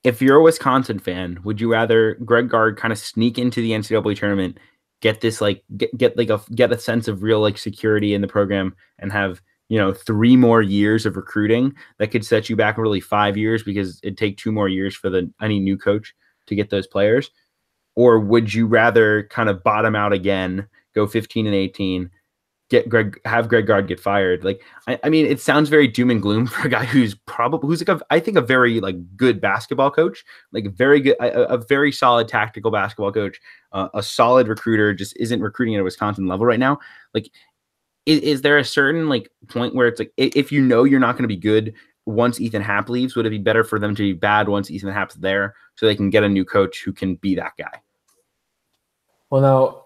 If you're a Wisconsin fan, would you rather Greg Gard kind of sneak into the NCAA tournament get this like get a sense of real like security in the program and have 3 more years of recruiting that could set you back really 5 years because it'd take 2 more years for any new coach to get those players? Or would you rather kind of bottom out again, go 15-18, have Greg Gard get fired? Like, I mean, it sounds very doom and gloom for a guy who's like I think a very like good basketball coach, like a very solid tactical basketball coach, a solid recruiter, just isn't recruiting at a Wisconsin level right now. Like, is there a certain like point where it's like, if you're not going to be good once Ethan Happ leaves, would it be better for them to be bad once Ethan Happ's there so they can get a new coach who can be that guy? Well, now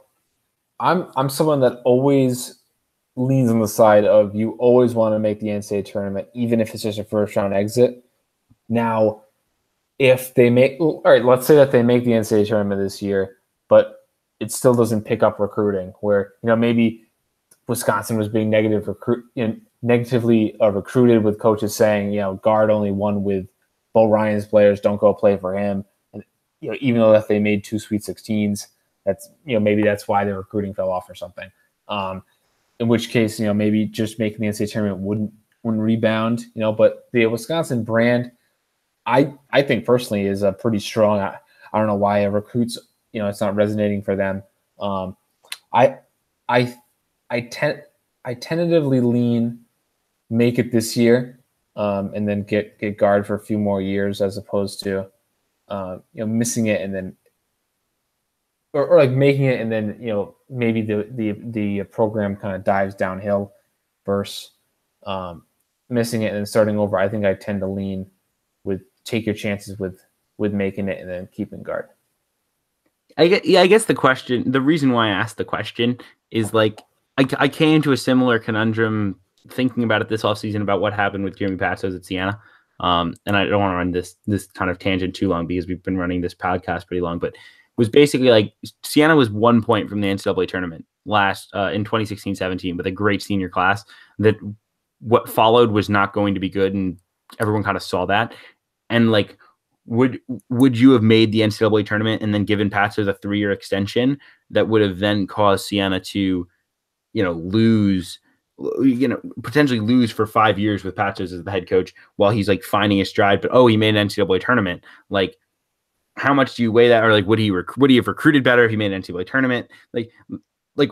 I'm someone that always leans on the side of you always want to make the NCAA tournament, even if it's just a first round exit. Now, if they all right, let's say that they make the NCAA tournament this year, but it still doesn't pick up recruiting, where maybe Wisconsin was being negatively recruited with coaches saying, Gard only won with Bo Ryan's players, don't go play for him. And even though that they made 2 Sweet 16s, that's maybe that's why their recruiting fell off or something. In which case, maybe just making the NCAA tournament wouldn't rebound. But the Wisconsin brand, I think personally is a pretty strong. I don't know why recruits, it's not resonating for them. I tentatively lean make it this year, and then get Gard for a few more years, as opposed to missing it and then or like making it and then maybe the program kind of dives downhill versus missing it and then starting over. I think I tend to lean with take your chances with making it and then keeping Gard. I guess the reason why I asked the question is like I came to a similar conundrum thinking about it this offseason about what happened with Jeremy Passos at Siena. And I don't want to run this kind of tangent too long because we've been running this podcast pretty long, but it was basically like Siena was 1 point from the NCAA tournament last in 2016-17 with a great senior class that what followed was not going to be good, and everyone kind of saw that. And like, would you have made the NCAA tournament and then given Passos a 3-year extension that would have then caused Siena to potentially lose for 5 years with Passos as the head coach while he's like finding his stride, but he made an NCAA tournament? Like, how much do you weigh that? Or like, would he have recruited better if he made an NCAA tournament? Like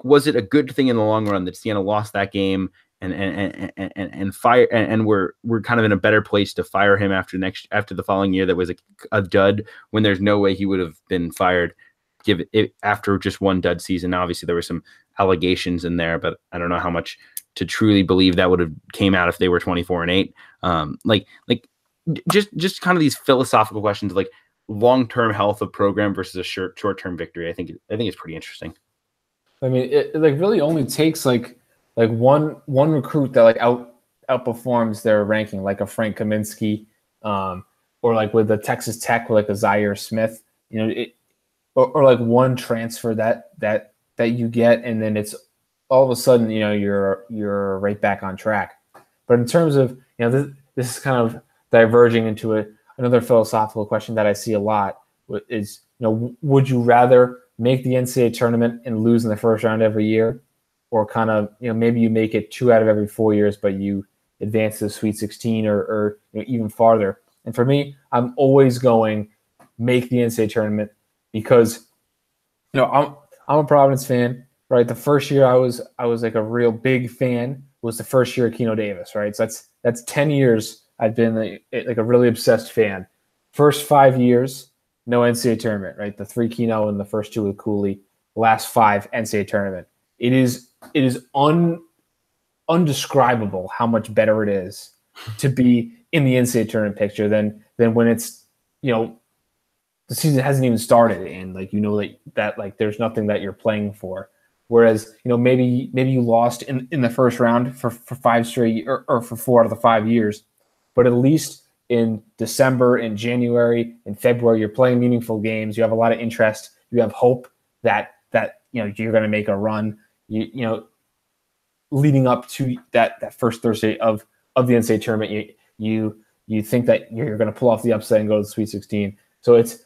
was it a good thing in the long run that Siena lost that game and fire and we're kind of in a better place to fire him after the following year that was a dud, when there's no way he would have been fired after just one dud season? Now, obviously there were some allegations in there, but I don't know how much to truly believe that would have came out if they were 24-8. Just kind of these philosophical questions of like long-term health of program versus a short-term victory. I think it's pretty interesting. I mean, it like really only takes like one recruit that like outperforms their ranking, like a Frank Kaminsky, or like with the Texas Tech, like a Zaire Smith, or like one transfer that you get, and then it's all of a sudden you're right back on track. But in terms of this is kind of diverging into another philosophical question that I see a lot is would you rather make the NCAA tournament and lose in the first round every year, or kind of maybe you make it 2 out of every 4 years but you advance to the Sweet 16 or even farther? And for me, I'm always going make the NCAA tournament because I'm a Providence fan, right? The first year I was like a real big fan was the first year of Keno Davis, right? So that's 10 years I've been like a really obsessed fan. First 5 years, no NCAA tournament, right? The 3 Keno and the first 2 with Cooley. Last 5 NCAA tournament. It is undescribable how much better it is to be in the NCAA tournament picture than when it's the season hasn't even started and like that like there's nothing that you're playing for. Whereas maybe you lost in the first round for 5 straight or for 4 out of the 5 years, but at least in December, in January, in February, you're playing meaningful games. You have a lot of interest. You have hope that you're going to make a run. Leading up to that first Thursday of the NCAA tournament, you think that you're going to pull off the upset and go to the Sweet 16. So it's,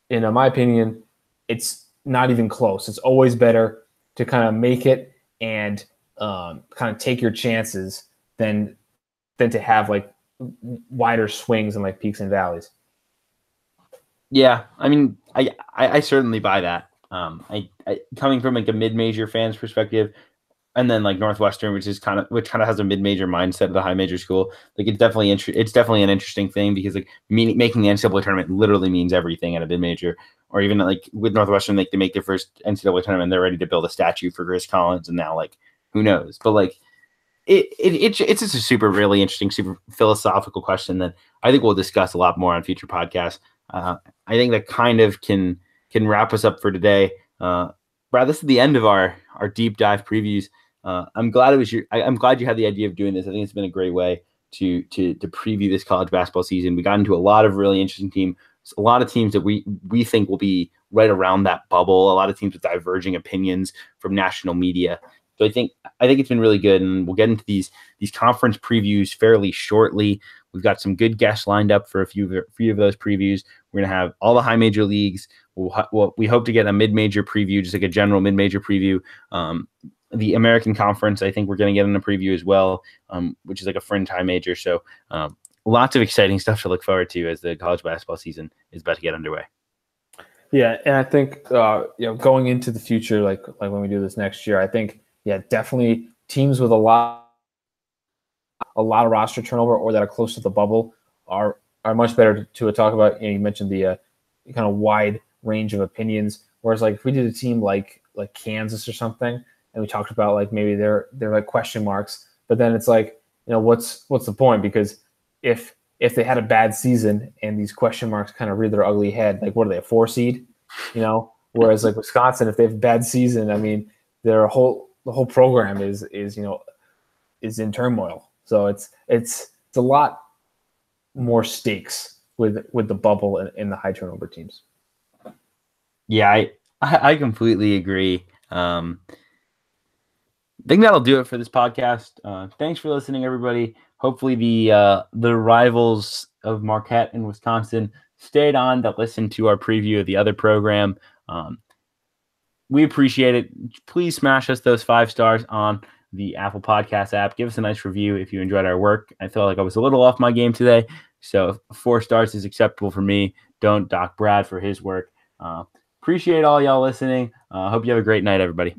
in my opinion, it's not even close. It's always better to kind of make it and kind of take your chances than to have like wider swings and like peaks and valleys. Yeah, I mean, I certainly buy that. I coming from like a mid-major fan's perspective, and then like Northwestern, which kind of has a mid-major mindset of the high major school. Like it's definitely an interesting thing because like making the NCAA tournament literally means everything at a mid-major. Or even like with Northwestern, like they make their first NCAA tournament, they're ready to build a statue for Chris Collins, and now like who knows? But like it's just a super really interesting, super philosophical question that I think we'll discuss a lot more on future podcasts. I think that kind of can wrap us up for today. Brad, this is the end of our deep dive previews. I'm glad I'm glad you had the idea of doing this. I think it's been a great way to preview this college basketball season. We got into a lot of really interesting teams, a lot of teams that we think will be right around that bubble. A lot of teams with diverging opinions from national media. So I think it's been really good, and we'll get into these conference previews fairly shortly. We've got some good guests lined up for a few of those previews. We're gonna have all the high major leagues. We hope to get a mid-major preview, just like a general mid-major preview. The American Conference, I think we're going to get in a preview as well, which is like a fringe high major. So lots of exciting stuff to look forward to as the college basketball season is about to get underway. Yeah, and I think going into the future, like when we do this next year, I think definitely teams with a lot of roster turnover or that are close to the bubble are much better to talk about. You mentioned the kind of wide range of opinions, whereas like if we did a team like Kansas or something, and we talked about like maybe they're like question marks, but then it's like, what's the point? Because if they had a bad season and these question marks kind of rear their ugly head, like what are they, a 4 seed? Whereas like Wisconsin, if they have a bad season, I mean, the whole program is in turmoil. So it's a lot more stakes with the bubble and the high turnover teams. Yeah, I completely agree. I think that'll do it for this podcast. Thanks for listening, everybody. Hopefully the rivals of Marquette and Wisconsin stayed on to listen to our preview of the other program. We appreciate it. Please smash us those 5 stars on the Apple Podcast app. Give us a nice review if you enjoyed our work. I felt like I was a little off my game today, so 4 stars is acceptable for me. Don't dock Brad for his work. Appreciate all y'all listening. Hope you have a great night, everybody.